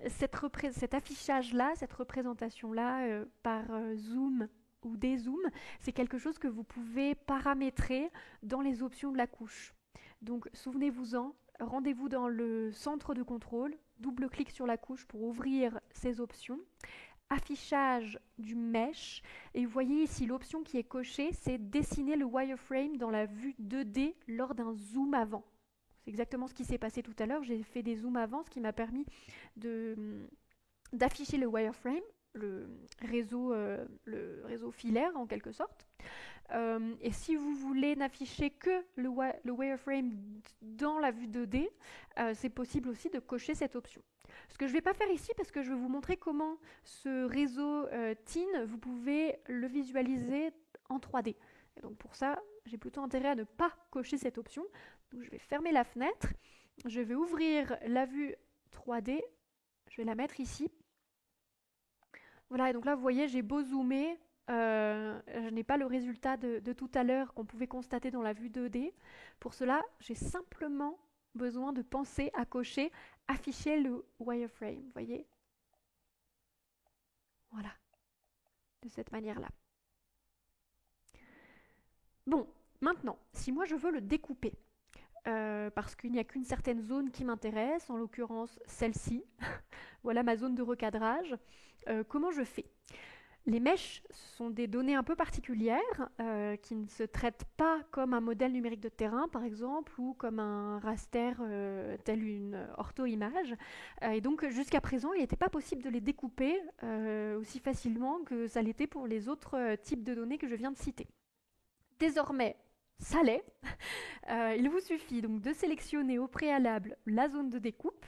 Cet affichage-là, cette représentation-là par zoom ou dézoom, c'est quelque chose que vous pouvez paramétrer dans les options de la couche. Donc souvenez-vous-en, rendez-vous dans le centre de contrôle, double-clic sur la couche pour ouvrir ces options. Affichage du mesh, et vous voyez ici l'option qui est cochée, c'est dessiner le wireframe dans la vue 2D lors d'un zoom avant. C'est exactement ce qui s'est passé tout à l'heure, j'ai fait des zooms avant, ce qui m'a permis d'afficher le wireframe, le réseau filaire en quelque sorte. Et si vous voulez n'afficher que le wireframe dans la vue 2D, c'est possible aussi de cocher cette option. Ce que je ne vais pas faire ici parce que je vais vous montrer comment ce réseau TIN, vous pouvez le visualiser en 3D. Et donc pour ça, j'ai plutôt intérêt à ne pas cocher cette option. Donc je vais fermer la fenêtre, je vais ouvrir la vue 3D, je vais la mettre ici. Voilà, et donc là vous voyez, j'ai beau zoomer, je n'ai pas le résultat de tout à l'heure qu'on pouvait constater dans la vue 2D. Pour cela, j'ai simplement besoin de penser à cocher afficher le wireframe, vous voyez? Voilà, de cette manière-là. Bon, maintenant, si moi je veux le découper, parce qu'il n'y a qu'une certaine zone qui m'intéresse, en l'occurrence celle-ci, voilà ma zone de recadrage, comment je fais? Les mèches sont des données un peu particulières qui ne se traitent pas comme un modèle numérique de terrain, par exemple, ou comme un raster tel une ortho-image. Et donc, jusqu'à présent, il n'était pas possible de les découper aussi facilement que ça l'était pour les autres types de données que je viens de citer. Désormais, ça l'est. Il vous suffit donc de sélectionner au préalable la zone de découpe,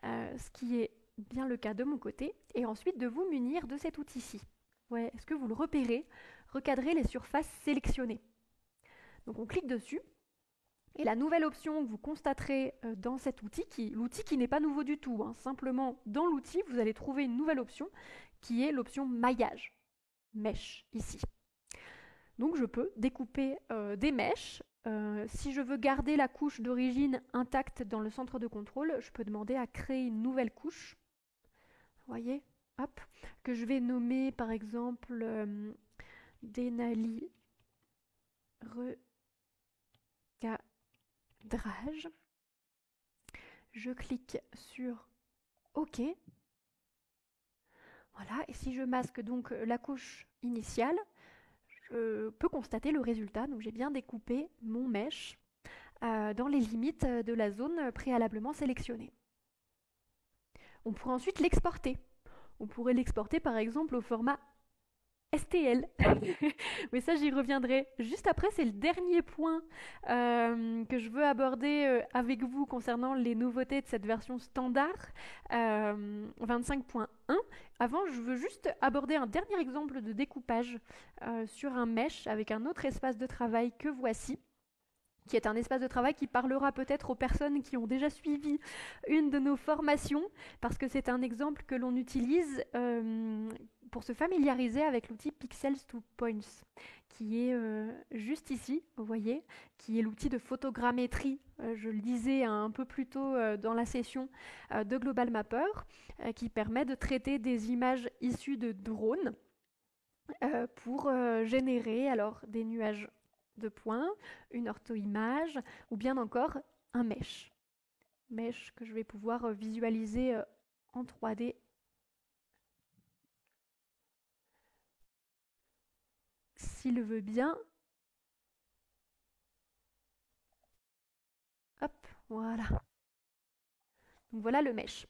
ce qui est bien le cas de mon côté, et ensuite de vous munir de cet outil-ci. Ouais, est-ce que vous le repérez? Recadrer les surfaces sélectionnées. Donc on clique dessus, et la nouvelle option que vous constaterez dans cet outil, l'outil qui n'est pas nouveau du tout, hein, simplement dans l'outil, vous allez trouver une nouvelle option qui est l'option maillage, mesh, ici. Donc je peux découper des mèches. Si je veux garder la couche d'origine intacte dans le centre de contrôle, je peux demander à créer une nouvelle couche. Vous voyez? Hop, que je vais nommer par exemple Denali cadrage. Je clique sur OK. Voilà, et si je masque donc la couche initiale, je peux constater le résultat. Donc j'ai bien découpé mon mesh dans les limites de la zone préalablement sélectionnée. On pourrait ensuite l'exporter. On pourrait l'exporter par exemple au format STL. Mais ça, j'y reviendrai juste après. C'est le dernier point que je veux aborder avec vous concernant les nouveautés de cette version standard 25.1. Avant, je veux juste aborder un dernier exemple de découpage sur un mesh avec un autre espace de travail que voici, qui est un espace de travail qui parlera peut-être aux personnes qui ont déjà suivi une de nos formations, parce que c'est un exemple que l'on utilise pour se familiariser avec l'outil Pixels to Points, qui est juste ici, vous voyez, qui est l'outil de photogrammétrie, je le disais un peu plus tôt dans la session de Global Mapper, qui permet de traiter des images issues de drones pour générer alors des nuages de points, une ortho-image ou bien encore un mesh. Mesh que je vais pouvoir visualiser en 3D s'il le veut bien. Hop, voilà. Donc voilà le mesh.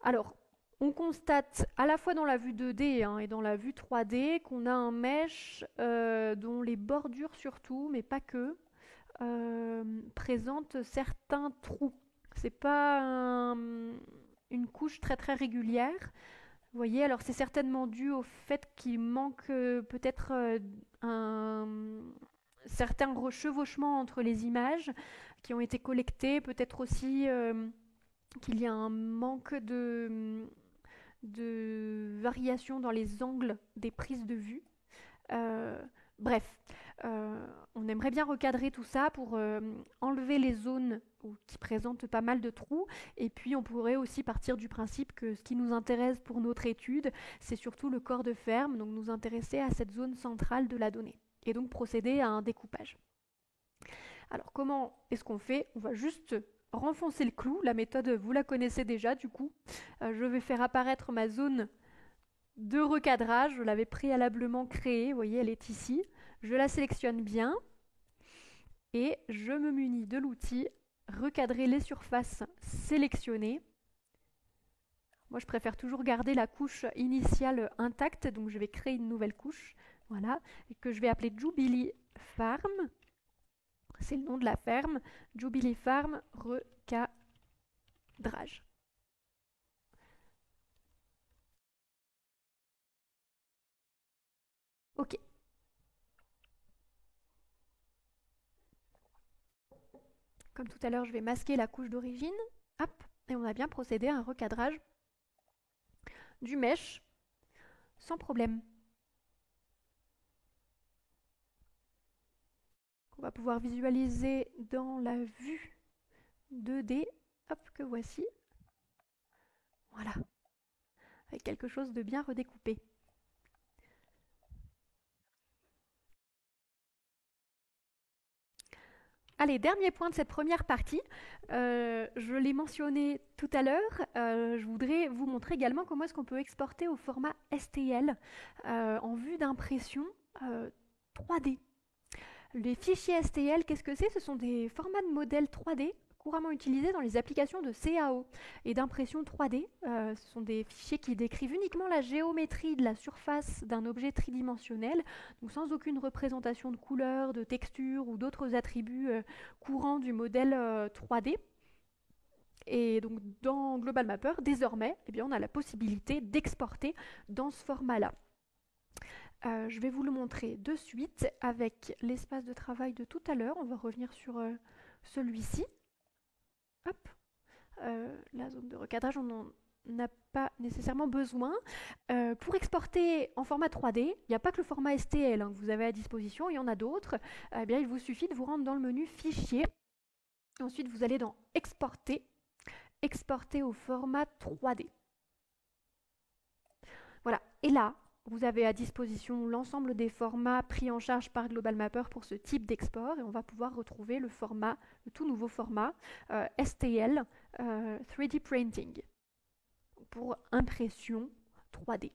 Alors, on constate à la fois dans la vue 2D et dans la vue 3D qu'on a un mesh dont les bordures surtout, mais pas que, présentent certains trous. C'est pas une couche très très régulière. Vous voyez, alors c'est certainement dû au fait qu'il manque peut-être un certain rechevauchement entre les images qui ont été collectées, peut-être aussi qu'il y a un manque de variation dans les angles des prises de vue. Euh, Bref, on aimerait bien recadrer tout ça pour enlever les zones qui présentent pas mal de trous. Et puis on pourrait aussi partir du principe que ce qui nous intéresse pour notre étude, c'est surtout le corps de ferme, donc nous intéresser à cette zone centrale de la donnée. Et donc procéder à un découpage. Alors comment est-ce qu'on fait? On va juste renfoncer le clou. La méthode, vous la connaissez déjà du coup. Je vais faire apparaître ma zone de recadrage. Je l'avais préalablement créée. Vous voyez, elle est ici. Je la sélectionne bien et je me munis de l'outil recadrer les surfaces sélectionnées. Moi, je préfère toujours garder la couche initiale intacte, donc je vais créer une nouvelle couche, voilà, que je vais appeler Jubilee Farm. C'est le nom de la ferme. Jubilee Farm recadrage. Ok. Comme tout à l'heure, je vais masquer la couche d'origine. Hop. Et on a bien procédé à un recadrage du mesh sans problème. On va pouvoir visualiser dans la vue 2D, hop, que voici. Voilà. Avec quelque chose de bien redécoupé. Allez, dernier point de cette première partie. Je l'ai mentionné tout à l'heure. Je voudrais vous montrer également comment est-ce qu'on peut exporter au format STL en vue d'impression 3D. Les fichiers STL, qu'est-ce que c'est? Ce sont des formats de modèles 3D couramment utilisés dans les applications de CAO et d'impression 3D. Ce sont des fichiers qui décrivent uniquement la géométrie de la surface d'un objet tridimensionnel, donc sans aucune représentation de couleur, de texture ou d'autres attributs courants du modèle 3D. Et donc dans Global Mapper, désormais, eh bien, on a la possibilité d'exporter dans ce format-là. Je vais vous le montrer de suite avec l'espace de travail de tout à l'heure. On va revenir sur celui-ci. Hop. La zone de recadrage, on n'en a pas nécessairement besoin. Pour exporter en format 3D, il n'y a pas que le format STL que vous avez à disposition, il y en a d'autres. Eh bien, il vous suffit de vous rendre dans le menu Fichier. Ensuite, vous allez dans Exporter, Exporter au format 3D. Voilà. Et là, vous avez à disposition l'ensemble des formats pris en charge par Global Mapper pour ce type d'export et on va pouvoir retrouver le tout nouveau format STL 3D Printing pour impression 3D.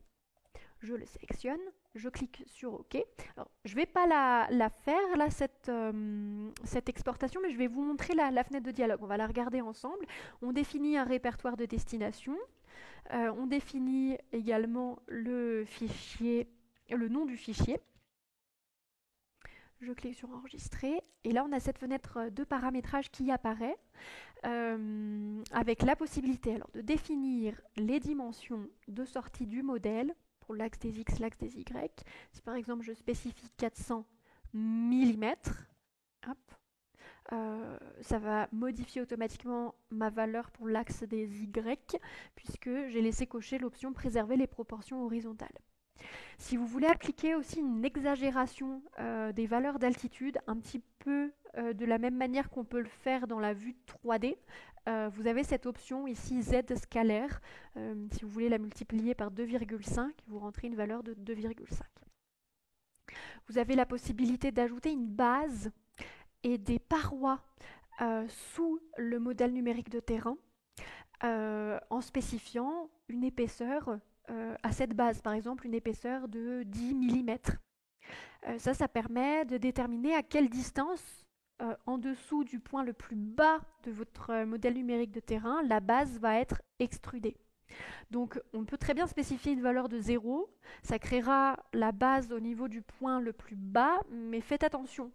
Je le sélectionne, je clique sur OK. Alors, je ne vais pas la faire, là, cette exportation, mais je vais vous montrer la fenêtre de dialogue. On va la regarder ensemble. On définit un répertoire de destination. On définit également le nom du fichier. Je clique sur enregistrer et là on a cette fenêtre de paramétrage qui apparaît avec la possibilité alors, de définir les dimensions de sortie du modèle pour l'axe des X, l'axe des Y. Si par exemple je spécifie 400 mm, ça va modifier automatiquement ma valeur pour l'axe des Y puisque j'ai laissé cocher l'option préserver les proportions horizontales. Si vous voulez appliquer aussi une exagération des valeurs d'altitude, un petit peu de la même manière qu'on peut le faire dans la vue 3D, vous avez cette option ici Z scalaire. Si vous voulez la multiplier par 2,5, vous rentrez une valeur de 2,5. Vous avez la possibilité d'ajouter une base et des parois sous le modèle numérique de terrain en spécifiant une épaisseur à cette base, par exemple une épaisseur de 10 mm. Ça permet de déterminer à quelle distance, en dessous du point le plus bas de votre modèle numérique de terrain, la base va être extrudée. Donc on peut très bien spécifier une valeur de 0, ça créera la base au niveau du point le plus bas, mais faites attention.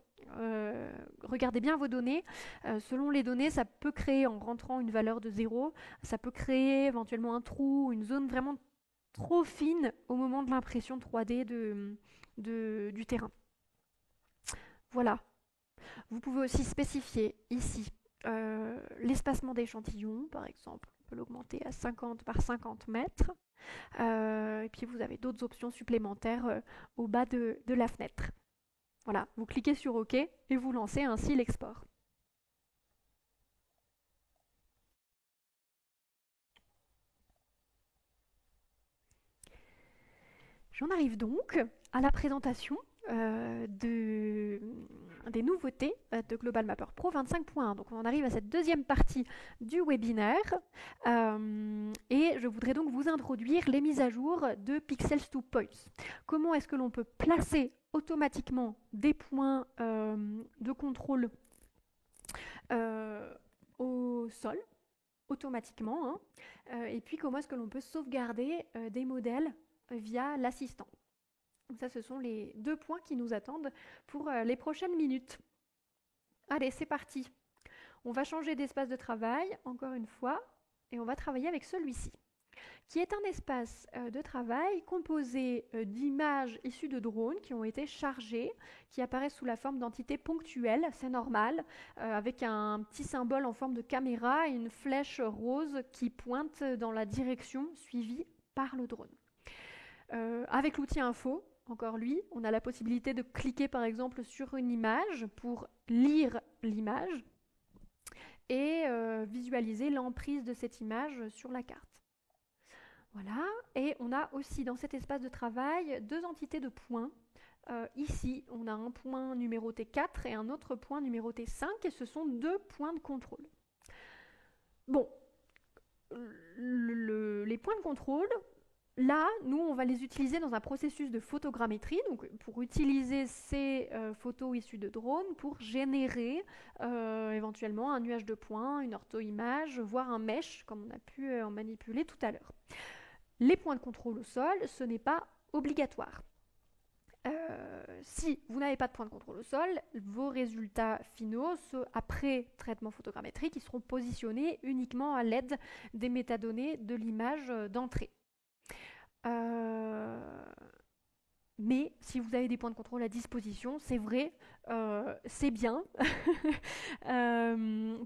Regardez bien vos données. Selon les données, ça peut créer, en rentrant une valeur de 0, ça peut créer éventuellement un trou, une zone vraiment trop fine au moment de l'impression 3D du terrain. Voilà. Vous pouvez aussi spécifier ici l'espacement d'échantillon, par exemple. On peut l'augmenter à 50 par 50 mètres. Et puis vous avez d'autres options supplémentaires au bas de la fenêtre. Voilà, vous cliquez sur OK et vous lancez ainsi l'export. J'en arrive donc à la présentation des nouveautés de Global Mapper Pro 25.1. Donc on en arrive à cette deuxième partie du webinaire et je voudrais donc vous introduire les mises à jour de Pixels to Points. Comment est-ce que l'on peut placer automatiquement des points de contrôle au sol automatiquement et puis comment est-ce que l'on peut sauvegarder des modèles via l'assistant. Donc ça, ce sont les 2 points qui nous attendent pour les prochaines minutes. Allez, c'est parti. On va changer d'espace de travail, encore une fois, et on va travailler avec celui-ci, qui est un espace de travail composé d'images issues de drones qui ont été chargées, qui apparaissent sous la forme d'entités ponctuelles, c'est normal, avec un petit symbole en forme de caméra et une flèche rose qui pointe dans la direction suivie par le drone. Avec l'outil info, encore lui, on a la possibilité de cliquer par exemple sur une image pour lire l'image et visualiser l'emprise de cette image sur la carte. Voilà, et on a aussi dans cet espace de travail 2 entités de points. Ici, on a un point numéroté 4 et un autre point numéroté 5, et ce sont 2 points de contrôle. Bon, les points de contrôle, là, nous, on va les utiliser dans un processus de photogrammétrie, donc pour utiliser ces photos issues de drones pour générer éventuellement un nuage de points, une ortho-image, voire un mesh, comme on a pu en manipuler tout à l'heure. Les points de contrôle au sol, ce n'est pas obligatoire. Si vous n'avez pas de point de contrôle au sol, vos résultats finaux, ceux après traitement photogrammétrique, ils seront positionnés uniquement à l'aide des métadonnées de l'image d'entrée. Mais si vous avez des points de contrôle à disposition, c'est vrai, c'est bien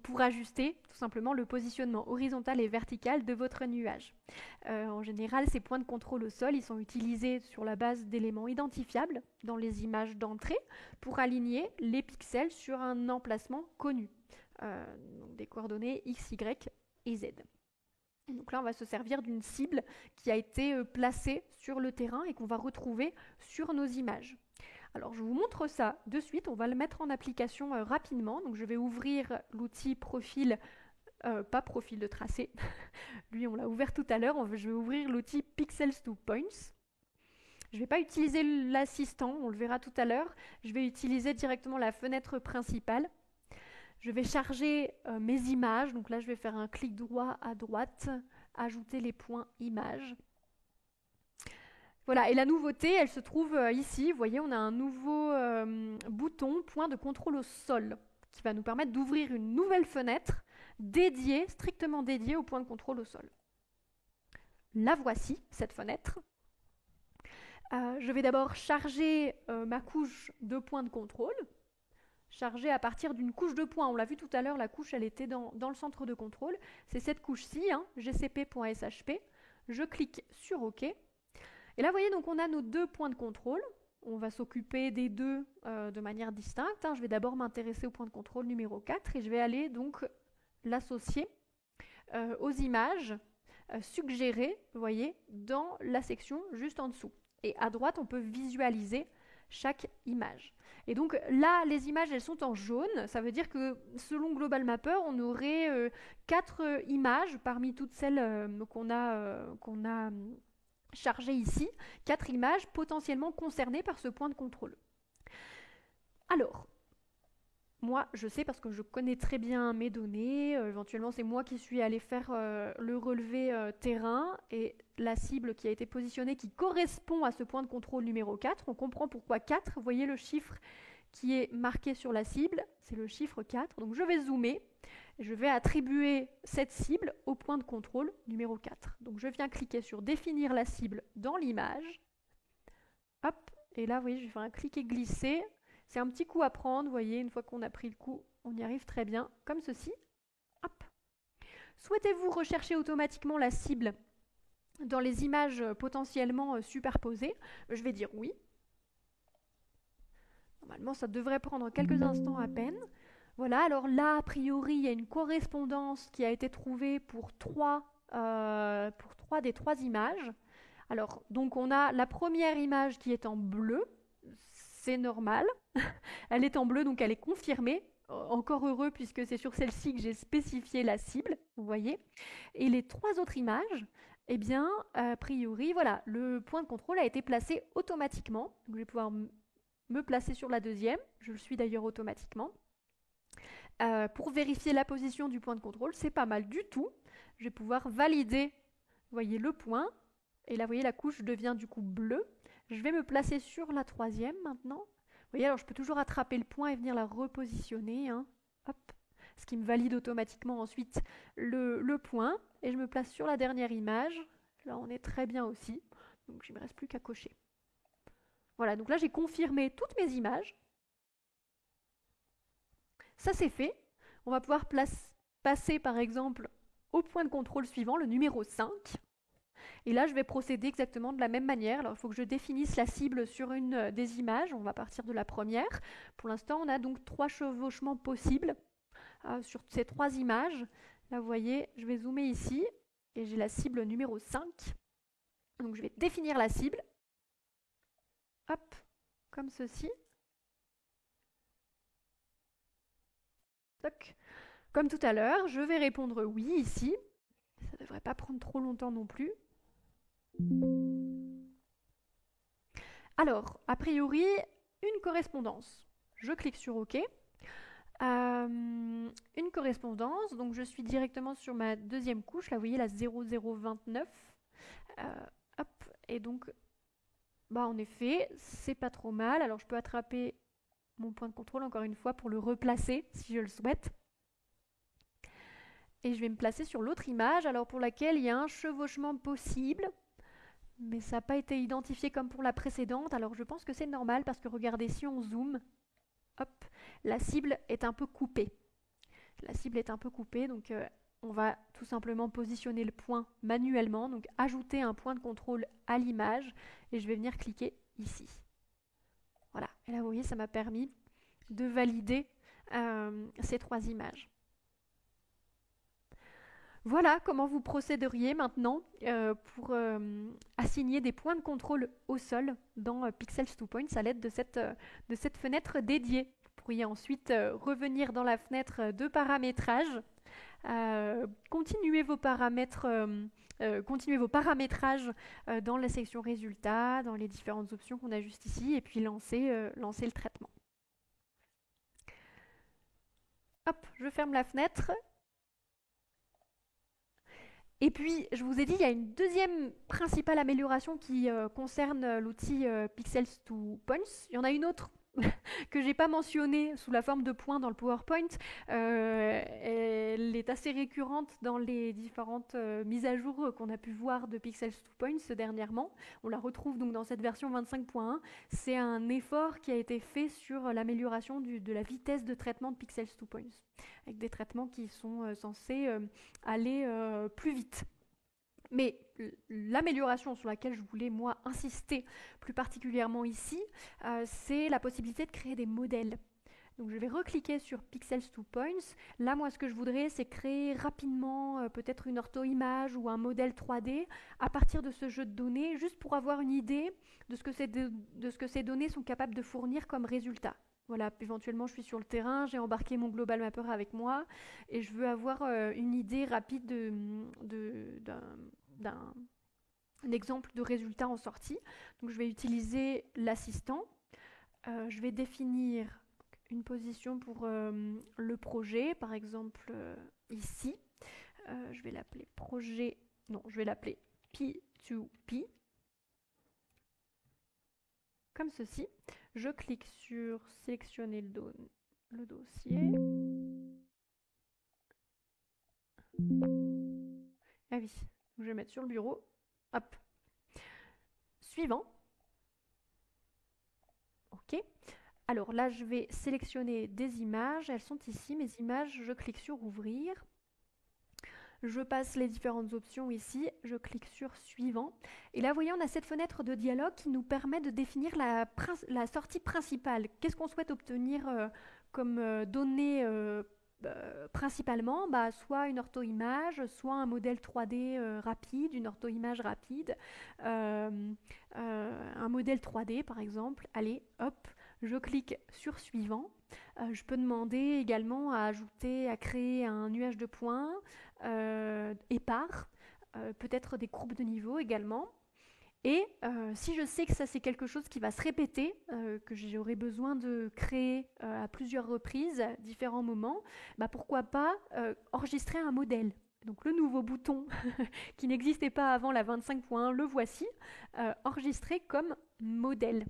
pour ajuster tout simplement le positionnement horizontal et vertical de votre nuage. En général, ces points de contrôle au sol, ils sont utilisés sur la base d'éléments identifiables dans les images d'entrée pour aligner les pixels sur un emplacement connu, donc des coordonnées X, Y et Z. Donc là, on va se servir d'une cible qui a été placée sur le terrain et qu'on va retrouver sur nos images. Alors, je vous montre ça de suite. On va le mettre en application rapidement. Donc, je vais ouvrir l'outil profil, pas profil de tracé. Lui, on l'a ouvert tout à l'heure. Je vais ouvrir l'outil Pixels to Points. Je ne vais pas utiliser l'assistant, on le verra tout à l'heure. Je vais utiliser directement la fenêtre principale. Je vais charger mes images. Donc là, je vais faire un clic droit à droite, ajouter les points images. Voilà, et la nouveauté, elle se trouve ici. Vous voyez, on a un nouveau bouton, point de contrôle au sol, qui va nous permettre d'ouvrir une nouvelle fenêtre dédiée, strictement dédiée au point de contrôle au sol. La voici, cette fenêtre. Je vais d'abord charger ma couche de points de contrôle, charger à partir d'une couche de points. On l'a vu tout à l'heure, la couche, elle était dans le centre de contrôle. C'est cette couche-ci, hein, gcp.shp. Je clique sur OK. Et là, vous voyez, donc on a nos deux points de contrôle. On va s'occuper des deux de manière distincte. Hein. Je vais d'abord m'intéresser au point de contrôle numéro 4 et je vais aller donc l'associer aux images suggérées, vous voyez, dans la section juste en dessous. Et à droite, on peut visualiser chaque image. Et donc là, les images, elles sont en jaune. Ça veut dire que selon Global Mapper, on aurait 4 images parmi toutes celles qu'on a chargées ici. 4 images potentiellement concernées par ce point de contrôle. Alors, moi, je sais parce que je connais très bien mes données. Éventuellement, c'est moi qui suis allée faire le relevé terrain et la cible qui a été positionnée qui correspond à ce point de contrôle numéro 4. On comprend pourquoi 4. Vous voyez le chiffre qui est marqué sur la cible, c'est le chiffre 4. Donc je vais zoomer. Je vais attribuer cette cible au point de contrôle numéro 4. Donc je viens cliquer sur définir la cible dans l'image. Hop, et là, vous voyez, je vais faire un cliquer glisser. C'est un petit coup à prendre, vous voyez, une fois qu'on a pris le coup, on y arrive très bien, comme ceci. Hop. Souhaitez-vous rechercher automatiquement la cible dans les images potentiellement superposées? Je vais dire oui. Normalement, ça devrait prendre quelques instants à peine. Voilà, alors là, a priori, il y a une correspondance qui a été trouvée pour 3 des 3 images. Alors, donc on a la première image qui est en bleu, c'est normal. Elle est en bleu, donc elle est confirmée. Encore heureux, puisque c'est sur celle-ci que j'ai spécifié la cible, vous voyez. Et les 3 autres images, eh bien, a priori, voilà, le point de contrôle a été placé automatiquement. Donc, je vais pouvoir me placer sur la deuxième. Je le suis d'ailleurs automatiquement. Pour vérifier la position du point de contrôle, c'est pas mal du tout. Je vais pouvoir valider, vous voyez, le point. Et là, vous voyez, la couche devient du coup bleue. Je vais me placer sur la troisième maintenant. Vous voyez, alors je peux toujours attraper le point et venir la repositionner. Hein. Hop. Ce qui me valide automatiquement ensuite le point. Et je me place sur la dernière image. Là, on est très bien aussi. Donc, il ne me reste plus qu'à cocher. Voilà, donc là, j'ai confirmé toutes mes images. Ça, c'est fait. On va pouvoir passer, par exemple, au point de contrôle suivant, le numéro 5. Et là, je vais procéder exactement de la même manière. Alors, il faut que je définisse la cible sur une des images. On va partir de la première. Pour l'instant, on a donc 3 chevauchements possibles sur ces 3 images. Là, vous voyez, je vais zoomer ici et j'ai la cible numéro 5. Donc, je vais définir la cible. Hop, comme ceci. Toc. Comme tout à l'heure, je vais répondre oui ici. Ça ne devrait pas prendre trop longtemps non plus. Alors, a priori, une correspondance. Je clique sur OK. Une correspondance, donc je suis directement sur ma deuxième couche, là vous voyez la 0029. Hop, et donc, bah en effet, c'est pas trop mal. Alors je peux attraper mon point de contrôle encore une fois pour le replacer si je le souhaite. Et je vais me placer sur l'autre image, alors pour laquelle il y a un chevauchement possible. Mais ça n'a pas été identifié comme pour la précédente, alors je pense que c'est normal parce que regardez, si on zoome, hop, la cible est un peu coupée. La cible est un peu coupée, donc on va tout simplement positionner le point manuellement, donc ajouter un point de contrôle à l'image, et je vais venir cliquer ici. Voilà, et là vous voyez, ça m'a permis de valider ces 3 images. Voilà comment vous procéderiez maintenant pour assigner des points de contrôle au sol dans Pixels 2 Points à l'aide de cette fenêtre dédiée. Vous pourriez ensuite revenir dans la fenêtre de paramétrage, continuer vos paramétrages dans la section résultats, dans les différentes options qu'on a juste ici, et puis lancer le traitement. Hop, je ferme la fenêtre. Et puis, je vous ai dit, il y a une deuxième principale amélioration qui concerne l'outil Pixels 2 Points. Il y en a une autre que j'ai pas mentionnée sous la forme de points dans le PowerPoint. Elle est assez récurrente dans les différentes mises à jour qu'on a pu voir de Pixels 2 Points dernièrement. On la retrouve donc dans cette version 25.1. C'est un effort qui a été fait sur l'amélioration de la vitesse de traitement de Pixels 2 Points, avec des traitements qui sont censés aller plus vite. Mais l'amélioration sur laquelle je voulais, moi, insister plus particulièrement ici, c'est la possibilité de créer des modèles. Donc je vais recliquer sur Pixels 2 Points. Là, moi, ce que je voudrais, c'est créer rapidement peut-être une ortho-image ou un modèle 3D à partir de ce jeu de données, juste pour avoir une idée de ce que ces données sont capables de fournir comme résultat. Voilà, éventuellement je suis sur le terrain, j'ai embarqué mon Global Mapper avec moi et je veux avoir une idée rapide d'un exemple de résultat en sortie. Donc je vais utiliser l'assistant. Je vais définir une position pour le projet, par exemple ici. Je vais l'appeler projet, non, je vais l'appeler P2P. Comme ceci. Je clique sur sélectionner le dossier. Ah oui, je vais mettre sur le bureau. Hop. Suivant. OK. Alors là, je vais sélectionner des images. Elles sont ici, mes images. Je clique sur ouvrir. Je passe les différentes options ici, je clique sur suivant. Et là, vous voyez, on a cette fenêtre de dialogue qui nous permet de définir la sortie principale. Qu'est-ce qu'on souhaite obtenir comme données principalement, soit une ortho-image, soit un modèle 3D rapide, une ortho-image rapide, un modèle 3D par exemple. Allez, hop, je clique sur suivant. Je peux demander également à créer un nuage de points épars, peut-être des courbes de niveau également. Et si je sais que ça c'est quelque chose qui va se répéter, que j'aurai besoin de créer à plusieurs reprises, à différents moments, pourquoi pas enregistrer un modèle. Donc le nouveau bouton qui n'existait pas avant la 25.1, le voici, enregistré comme modèle.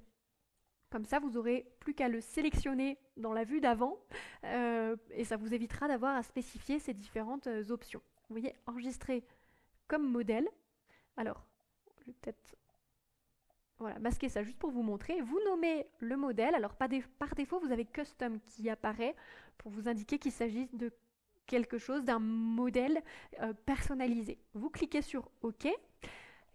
Comme ça, vous n'aurez plus qu'à le sélectionner dans la vue d'avant et ça vous évitera d'avoir à spécifier ces différentes options. Vous voyez, enregistrer comme modèle. Alors, je vais peut-être masquer ça juste pour vous montrer. Vous nommez le modèle. Alors, par défaut, vous avez Custom qui apparaît pour vous indiquer qu'il s'agit de quelque chose, d'un modèle personnalisé. Vous cliquez sur OK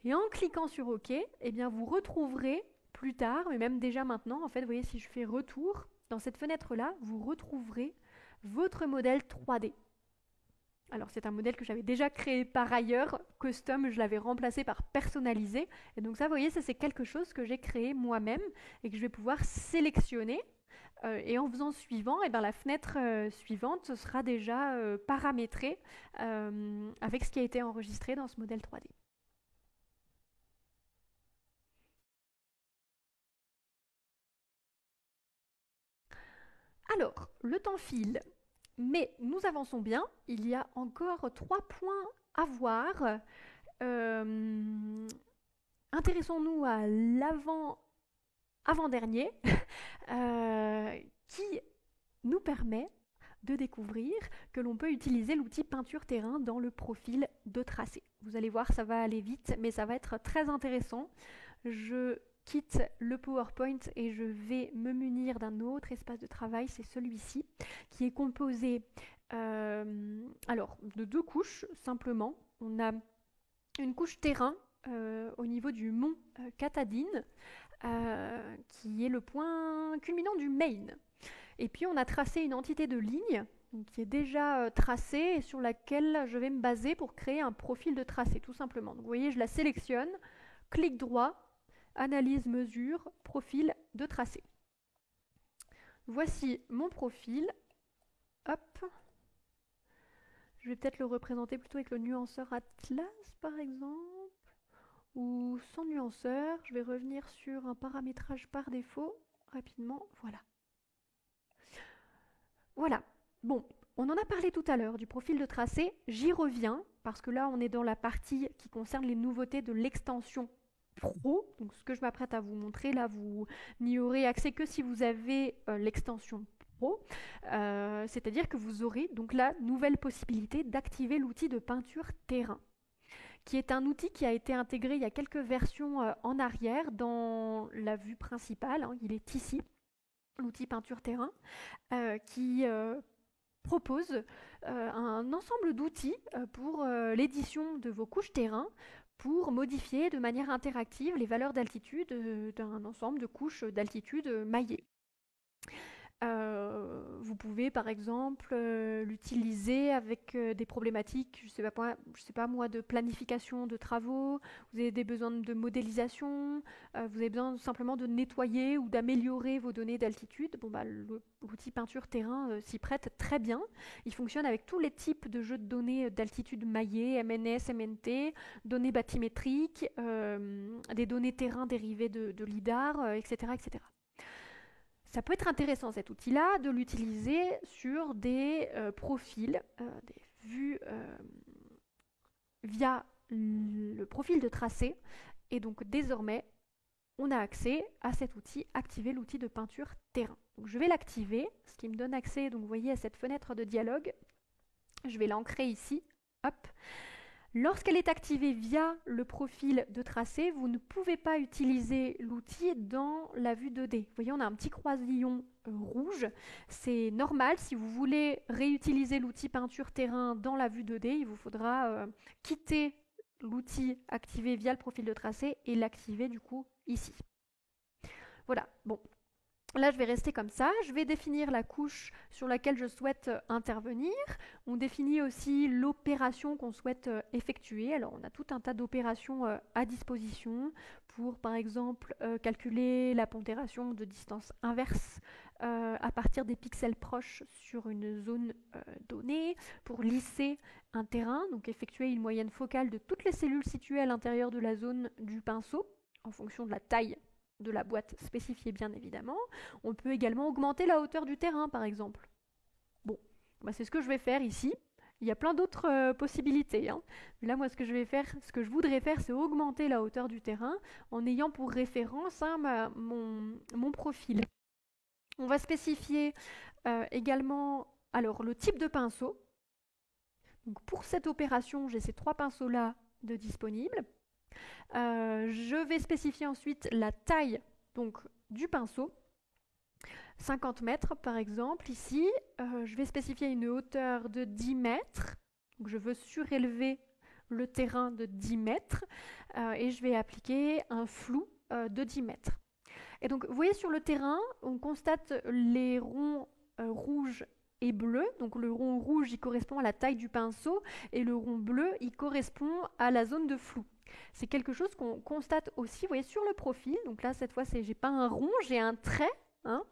et en cliquant sur OK, eh bien, vous retrouverez plus tard, mais même déjà maintenant, en fait, vous voyez, si je fais retour, dans cette fenêtre-là, vous retrouverez votre modèle 3D. Alors, c'est un modèle que j'avais déjà créé par ailleurs, custom, je l'avais remplacé par personnalisé. Et donc ça, vous voyez, ça c'est quelque chose que j'ai créé moi-même et que je vais pouvoir sélectionner. Et en faisant suivant, la fenêtre suivante sera déjà paramétrée avec ce qui a été enregistré dans ce modèle 3D. Alors, le temps file, mais nous avançons bien. Il y a encore 3 points à voir. Intéressons-nous à l'avant-dernier, qui nous permet de découvrir que l'on peut utiliser l'outil peinture terrain dans le profil de tracé. Vous allez voir, ça va aller vite, mais ça va être très intéressant. Je quitte le PowerPoint et je vais me munir d'un autre espace de travail, c'est celui-ci, qui est composé de 2 couches, simplement. On a une couche terrain au niveau du mont Katahdin, qui est le point culminant du Maine. Et puis on a tracé une entité de ligne donc qui est déjà tracée et sur laquelle je vais me baser pour créer un profil de tracé, tout simplement. Donc, vous voyez, je la sélectionne, clic droit, analyse, mesure, profil de tracé. Voici mon profil. Hop. Je vais peut-être le représenter plutôt avec le nuanceur Atlas, par exemple, ou sans nuanceur. Je vais revenir sur un paramétrage par défaut, rapidement, voilà. Voilà. Bon, on en a parlé tout à l'heure du profil de tracé, j'y reviens, parce que là on est dans la partie qui concerne les nouveautés de l'extension Pro. Donc ce que je m'apprête à vous montrer, là vous n'y aurez accès que si vous avez l'extension Pro, c'est-à-dire que vous aurez donc la nouvelle possibilité d'activer l'outil de peinture terrain, qui est un outil qui a été intégré il y a quelques versions en arrière dans la vue principale, hein, il est ici, l'outil peinture terrain, qui propose un ensemble d'outils pour l'édition de vos couches terrain, pour modifier de manière interactive les valeurs d'altitude d'un ensemble de couches d'altitude maillées. Vous pouvez par exemple l'utiliser avec des problématiques, je sais pas moi, de planification de travaux, vous avez des besoins de modélisation, vous avez besoin simplement de nettoyer ou d'améliorer vos données d'altitude. Bon, bah, l'outil peinture terrain s'y prête très bien. Il fonctionne avec tous les types de jeux de données d'altitude maillées, MNS, MNT, données bathymétriques, des données terrain dérivées de LIDAR, etc., etc. Ça peut être intéressant cet outil-là de l'utiliser sur des profils, des vues via le profil de tracé. Et donc désormais, on a accès à cet outil, activer l'outil de peinture terrain. Donc je vais l'activer, ce qui me donne accès, donc vous voyez, à cette fenêtre de dialogue. Je vais l'ancrer ici. Hop. Lorsqu'elle est activée via le profil de tracé, vous ne pouvez pas utiliser l'outil dans la vue 2D. Vous voyez, on a un petit croisillon rouge. C'est normal, si vous voulez réutiliser l'outil peinture terrain dans la vue 2D, il vous faudra quitter l'outil activé via le profil de tracé et l'activer du coup ici. Voilà, bon. Là, je vais rester comme ça. Je vais définir la couche sur laquelle je souhaite intervenir. On définit aussi l'opération qu'on souhaite effectuer. Alors, on a tout un tas d'opérations à disposition pour, par exemple, calculer la pondération de distance inverse à partir des pixels proches sur une zone donnée, pour lisser un terrain, donc effectuer une moyenne focale de toutes les cellules situées à l'intérieur de la zone du pinceau, en fonction de la taille de la boîte spécifiée bien évidemment. On peut également augmenter la hauteur du terrain par exemple. Bon, bah c'est ce que je vais faire ici. Il y a plein d'autres possibilités, hein. Mais là, moi, ce que je voudrais faire, c'est augmenter la hauteur du terrain en ayant pour référence mon profil. On va spécifier également alors, le type de pinceau. Donc, pour cette opération, j'ai ces 3 pinceaux-là de disponibles. Je vais spécifier ensuite la taille donc, du pinceau, 50 mètres par exemple. Ici, je vais spécifier une hauteur de 10 mètres. Donc, je veux surélever le terrain de 10 mètres et je vais appliquer un flou de 10 mètres. Et donc, vous voyez sur le terrain, on constate les ronds rouges et bleus. Donc, le rond rouge, il correspond à la taille du pinceau et le rond bleu, il correspond à la zone de flou. C'est quelque chose qu'on constate aussi, vous voyez, sur le profil. Donc là, cette fois, j'ai pas un rond, j'ai un trait, hein,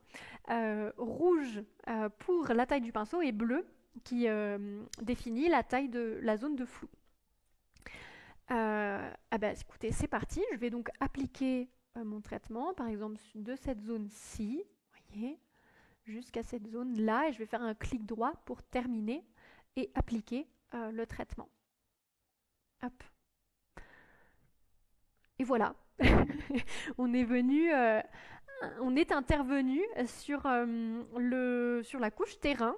rouge pour la taille du pinceau et bleu qui définit la taille de la zone de flou. Écoutez, c'est parti. Je vais donc appliquer mon traitement, par exemple de cette zone-ci, voyez, jusqu'à cette zone-là, et je vais faire un clic droit pour terminer et appliquer le traitement. Hop. Et voilà, on est intervenu sur la couche terrain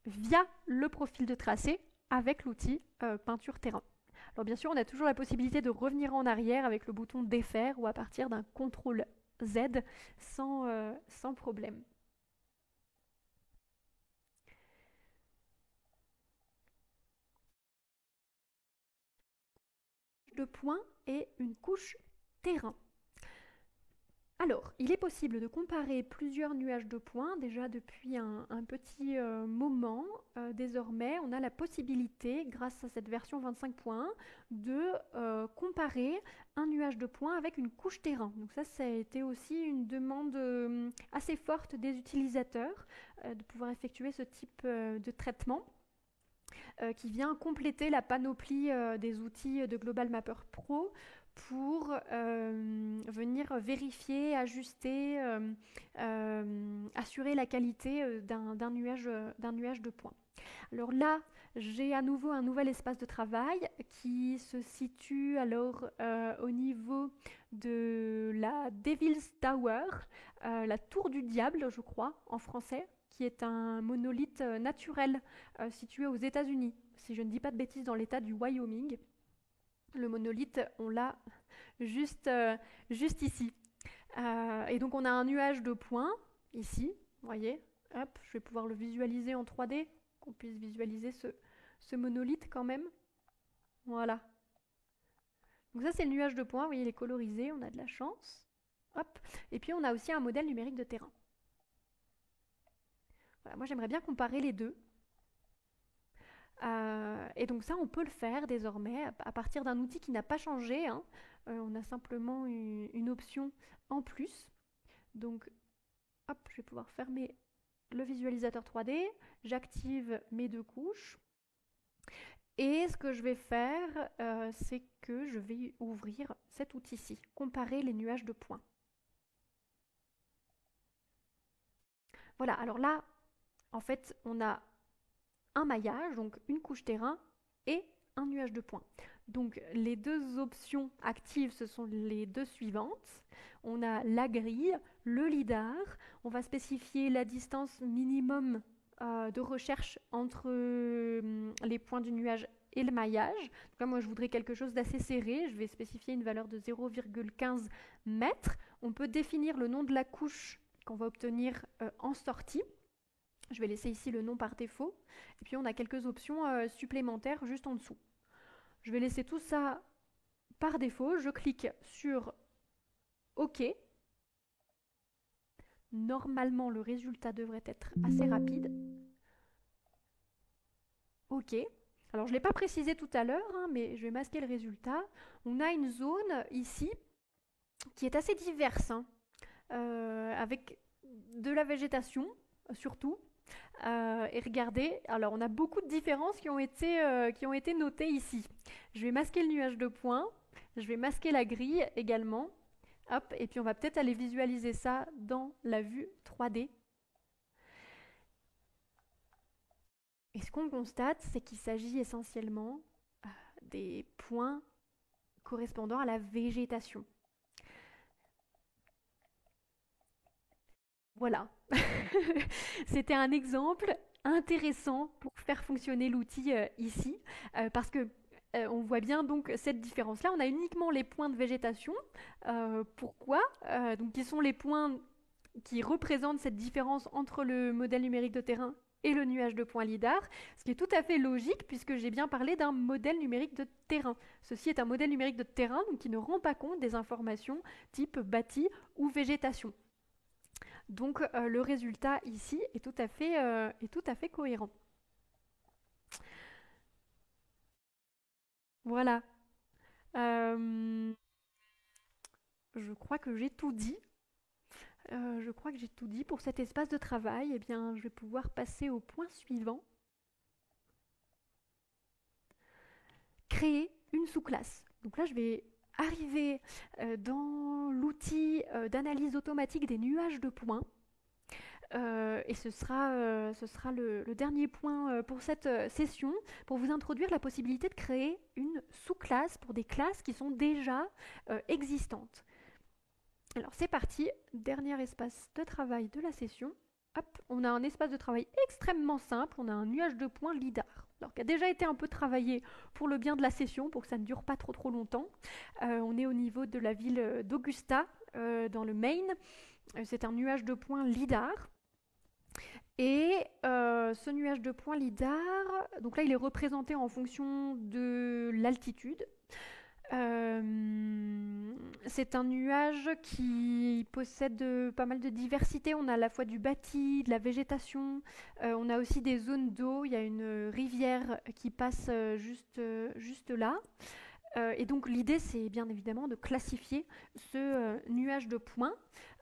via le profil de tracé avec l'outil peinture terrain. Alors bien sûr, on a toujours la possibilité de revenir en arrière avec le bouton défaire ou à partir d'un CTRL Z sans problème. De points et une couche terrain. Alors, il est possible de comparer plusieurs nuages de points. Déjà depuis un petit moment, désormais, on a la possibilité, grâce à cette version 25.1, de comparer un nuage de points avec une couche terrain. Donc ça a été aussi une demande assez forte des utilisateurs de pouvoir effectuer ce type de traitement. Qui vient compléter la panoplie des outils de Global Mapper Pro pour venir vérifier, ajuster, assurer la qualité d'un nuage de points. Alors là, j'ai à nouveau un nouvel espace de travail qui se situe alors au niveau de la Devil's Tower, la tour du diable, je crois, en français, qui est un monolithe naturel situé aux États-Unis, si je ne dis pas de bêtises, dans l'état du Wyoming. Le monolithe, on l'a juste ici. Et donc on a un nuage de points ici, vous voyez. Hop, je vais pouvoir le visualiser en 3D, qu'on puisse visualiser ce monolithe quand même. Voilà. Donc ça c'est le nuage de points, vous voyez, il est colorisé, on a de la chance. Hop. Et puis on a aussi un modèle numérique de terrain. Voilà, moi j'aimerais bien comparer les deux. Et donc ça, on peut le faire désormais à partir d'un outil qui n'a pas changé, hein. On a simplement une option en plus. Donc, hop, je vais pouvoir fermer le visualisateur 3D. J'active mes deux couches. Et ce que je vais faire, c'est que je vais ouvrir cet outil-ci, comparer les nuages de points. Voilà, alors là, en fait, on a un maillage, donc une couche terrain et un nuage de points. Donc les deux options actives, ce sont les deux suivantes. On a la grille, le lidar. On va spécifier la distance minimum de recherche entre les points du nuage et le maillage. Donc là, moi, je voudrais quelque chose d'assez serré. Je vais spécifier une valeur de 0,15 mètres. On peut définir le nom de la couche qu'on va obtenir en sortie. Je vais laisser ici le nom par défaut. Et puis on a quelques options supplémentaires juste en dessous. Je vais laisser tout ça par défaut. Je clique sur OK. Normalement, le résultat devrait être assez rapide. OK. Alors, je ne l'ai pas précisé tout à l'heure, hein, mais je vais masquer le résultat. On a une zone ici qui est assez diverse, hein, avec de la végétation surtout. Et regardez, alors on a beaucoup de différences qui ont été notées ici. Je vais masquer le nuage de points, je vais masquer la grille également. Hop, et puis on va peut-être aller visualiser ça dans la vue 3D. Et ce qu'on constate, c'est qu'il s'agit essentiellement des points correspondant à la végétation. Voilà. C'était un exemple intéressant pour faire fonctionner l'outil ici, parce que on voit bien donc cette différence-là. On a uniquement les points de végétation. Pourquoi donc, qui sont les points qui représentent cette différence entre le modèle numérique de terrain et le nuage de points lidar, ce qui est tout à fait logique puisque j'ai bien parlé d'un modèle numérique de terrain. Ceci est un modèle numérique de terrain donc, qui ne rend pas compte des informations type bâti ou végétation. Donc le résultat ici est tout à fait cohérent. Voilà. Je crois que j'ai tout dit. Je crois que j'ai tout dit pour cet espace de travail. Eh bien, je vais pouvoir passer au point suivant. Créer une sous-classe. Donc là, je vais arriver dans l'outil d'analyse automatique des nuages de points. Et ce sera le dernier point pour cette session, pour vous introduire la possibilité de créer une sous-classe pour des classes qui sont déjà existantes. Alors c'est parti, dernier espace de travail de la session. Hop, on a un espace de travail extrêmement simple, on a un nuage de points lidar. Alors qui a déjà été un peu travaillé pour le bien de la session, pour que ça ne dure pas trop longtemps. On est au niveau de la ville d'Augusta, dans le Maine. C'est un nuage de points lidar. Et ce nuage de points lidar, donc là il est représenté en fonction de l'altitude. C'est un nuage qui possède pas mal de diversité. On a à la fois du bâti, de la végétation. On a aussi des zones d'eau. Il y a une rivière qui passe juste là. Et donc l'idée, c'est bien évidemment de classifier ce nuage de points.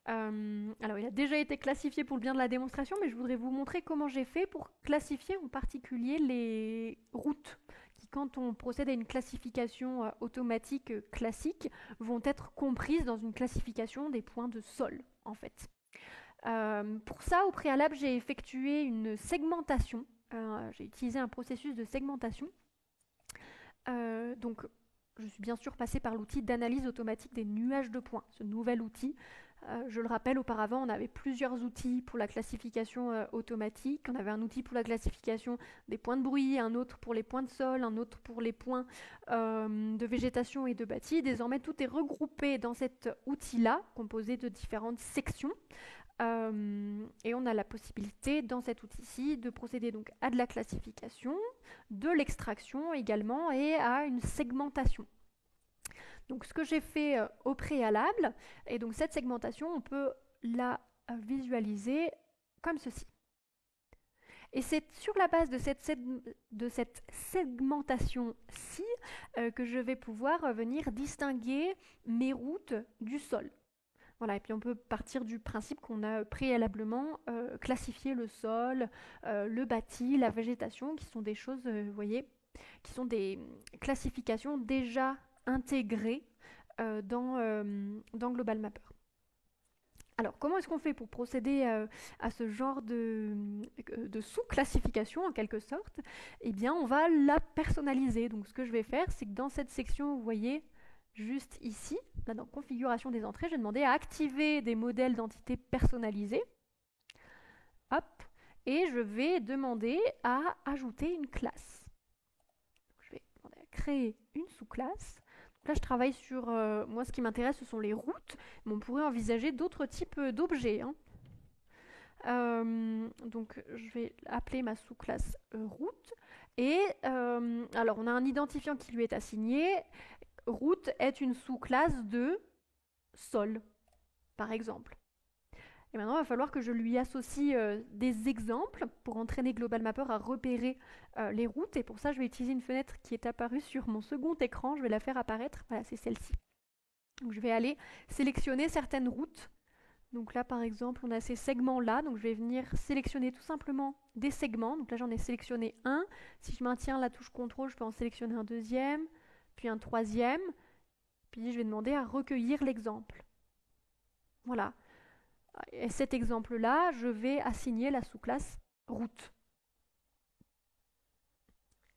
Alors il a déjà été classifié pour le bien de la démonstration, mais je voudrais vous montrer comment j'ai fait pour classifier en particulier les routes qui, quand on procède à une classification automatique classique, vont être comprises dans une classification des points de sol, en fait. Pour ça, au préalable, j'ai effectué une segmentation. J'ai utilisé un processus de segmentation. Donc, je suis bien sûr passée par l'outil d'analyse automatique des nuages de points, ce nouvel outil. Je le rappelle, auparavant, on avait plusieurs outils pour la classification automatique. On avait un outil pour la classification des points de bruit, un autre pour les points de sol, un autre pour les points de végétation et de bâti. Désormais, tout est regroupé dans cet outil-là, composé de différentes sections. Et on a la possibilité, dans cet outil-ci, de procéder donc à de la classification, de l'extraction également, et à une segmentation. Donc ce que j'ai fait au préalable, et donc cette segmentation, on peut la visualiser comme ceci. Et c'est sur la base de cette segmentation-ci que je vais pouvoir venir distinguer mes routes du sol. Voilà, et puis on peut partir du principe qu'on a préalablement classifié le sol, le bâti, la végétation, qui sont des choses, vous voyez, qui sont des classifications déjà intégrées dans Global Mapper. Alors, comment est-ce qu'on fait pour procéder à ce genre de sous-classification, en quelque sorte? Eh bien, on va la personnaliser. Donc, ce que je vais faire, c'est que dans cette section, vous voyez, juste ici, là dans configuration des entrées, je vais demander à activer des modèles d'entités personnalisés. Hop, et je vais demander à ajouter une classe. Je vais demander à créer une sous-classe. Là, je travaille sur... moi, ce qui m'intéresse, ce sont les routes, mais on pourrait envisager d'autres types d'objets. Donc, je vais appeler ma sous-classe route. Et alors, on a un identifiant qui lui est assigné. Route est une sous-classe de sol, par exemple. Et maintenant, il va falloir que je lui associe des exemples pour entraîner Global Mapper à repérer les routes. Et pour ça, je vais utiliser une fenêtre qui est apparue sur mon second écran. Je vais la faire apparaître. Voilà, c'est celle-ci. Donc, je vais aller sélectionner certaines routes. Donc là, par exemple, on a ces segments-là. Donc, je vais venir sélectionner tout simplement des segments. Donc là, j'en ai sélectionné un. Si je maintiens la touche CTRL, je peux en sélectionner un deuxième, puis un troisième. Puis, je vais demander à recueillir l'exemple. Voilà. Et cet exemple-là, je vais assigner la sous-classe route.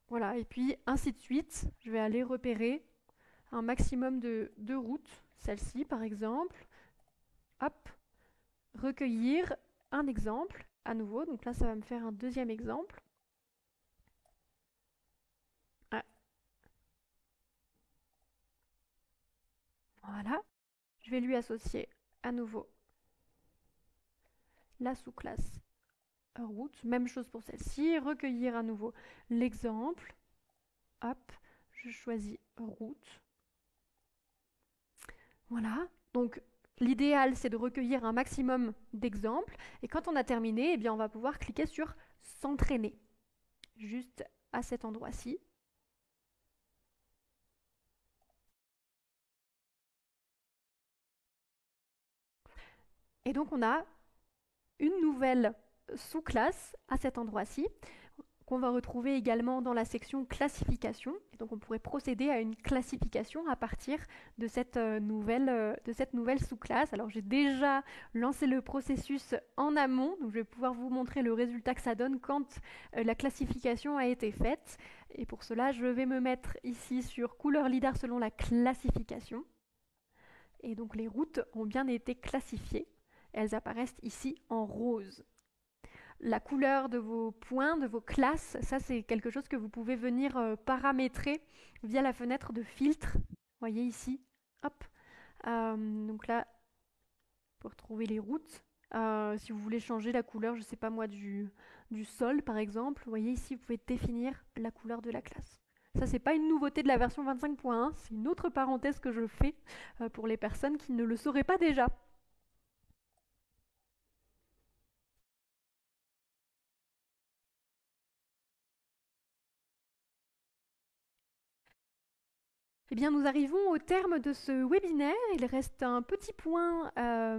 Voilà, et puis ainsi de suite, je vais aller repérer un maximum de routes, celle-ci par exemple. Hop, recueillir un exemple à nouveau, donc là ça va me faire un deuxième exemple. Ah. Voilà, je vais lui associer à nouveau la sous-classe route, même chose pour celle-ci, recueillir à nouveau l'exemple, hop, je choisis route. Voilà, donc l'idéal c'est de recueillir un maximum d'exemples, et quand on a terminé, eh bien, on va pouvoir cliquer sur s'entraîner, juste à cet endroit-ci. Et donc on a une nouvelle sous-classe à cet endroit-ci, qu'on va retrouver également dans la section classification. Et donc on pourrait procéder à une classification à partir de cette nouvelle sous-classe. Alors j'ai déjà lancé le processus en amont, donc je vais pouvoir vous montrer le résultat que ça donne quand la classification a été faite. Et pour cela, je vais me mettre ici sur couleur lidar selon la classification. Et donc les routes ont bien été classifiées. Elles apparaissent ici en rose. La couleur de vos points, de vos classes, ça c'est quelque chose que vous pouvez venir paramétrer via la fenêtre de filtre. Vous voyez ici, hop. Donc là, pour trouver les routes, si vous voulez changer la couleur, je ne sais pas moi, du sol par exemple, vous voyez ici, vous pouvez définir la couleur de la classe. Ça, c'est pas une nouveauté de la version 25.1, c'est une autre parenthèse que je fais pour les personnes qui ne le sauraient pas déjà. Eh bien, nous arrivons au terme de ce webinaire. Il reste un petit point à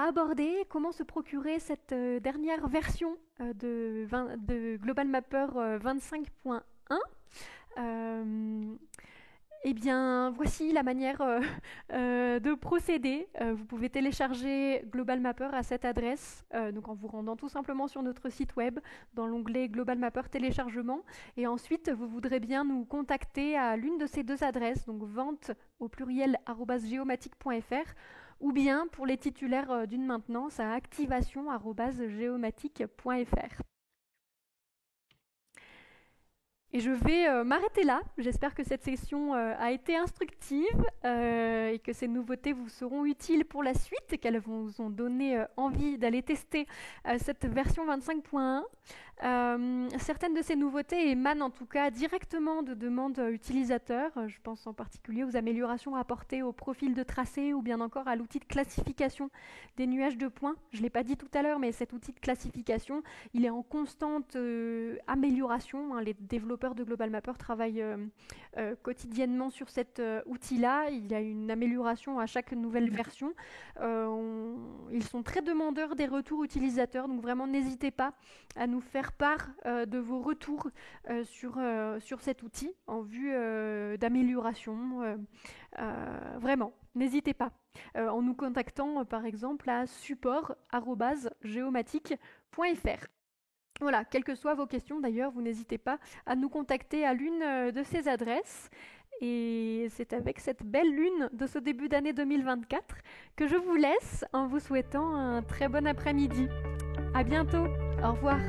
aborder. Comment se procurer cette dernière version de Global Mapper 25.1. Eh bien, voici la manière de procéder. Vous pouvez télécharger Global Mapper à cette adresse, donc en vous rendant tout simplement sur notre site web, dans l'onglet Global Mapper téléchargement. Et ensuite, vous voudrez bien nous contacter à l'une de ces deux adresses, donc vente au pluriel @geomatic.fr, ou bien pour les titulaires d'une maintenance à activation@geomatic.fr. Et je vais m'arrêter là. J'espère que cette session a été instructive et que ces nouveautés vous seront utiles pour la suite, qu'elles vous ont donné envie d'aller tester cette version 25.1. Certaines de ces nouveautés émanent en tout cas directement de demandes utilisateurs. Je pense en particulier aux améliorations apportées au profil de tracé ou bien encore à l'outil de classification des nuages de points. Je ne l'ai pas dit tout à l'heure, mais cet outil de classification, il est en constante amélioration. Les développeurs de Global Mapper travaillent quotidiennement sur cet outil-là. Il y a une amélioration à chaque nouvelle version. Ils sont très demandeurs des retours utilisateurs, donc vraiment n'hésitez pas à nous faire part de vos retours sur cet outil en vue d'amélioration. Vraiment, n'hésitez pas. En nous contactant par exemple à support@geomatic.fr. Voilà, quelles que soient vos questions d'ailleurs, vous n'hésitez pas à nous contacter à l'une de ces adresses. Et c'est avec cette belle lune de ce début d'année 2024 que je vous laisse en vous souhaitant un très bon après-midi. À bientôt, au revoir.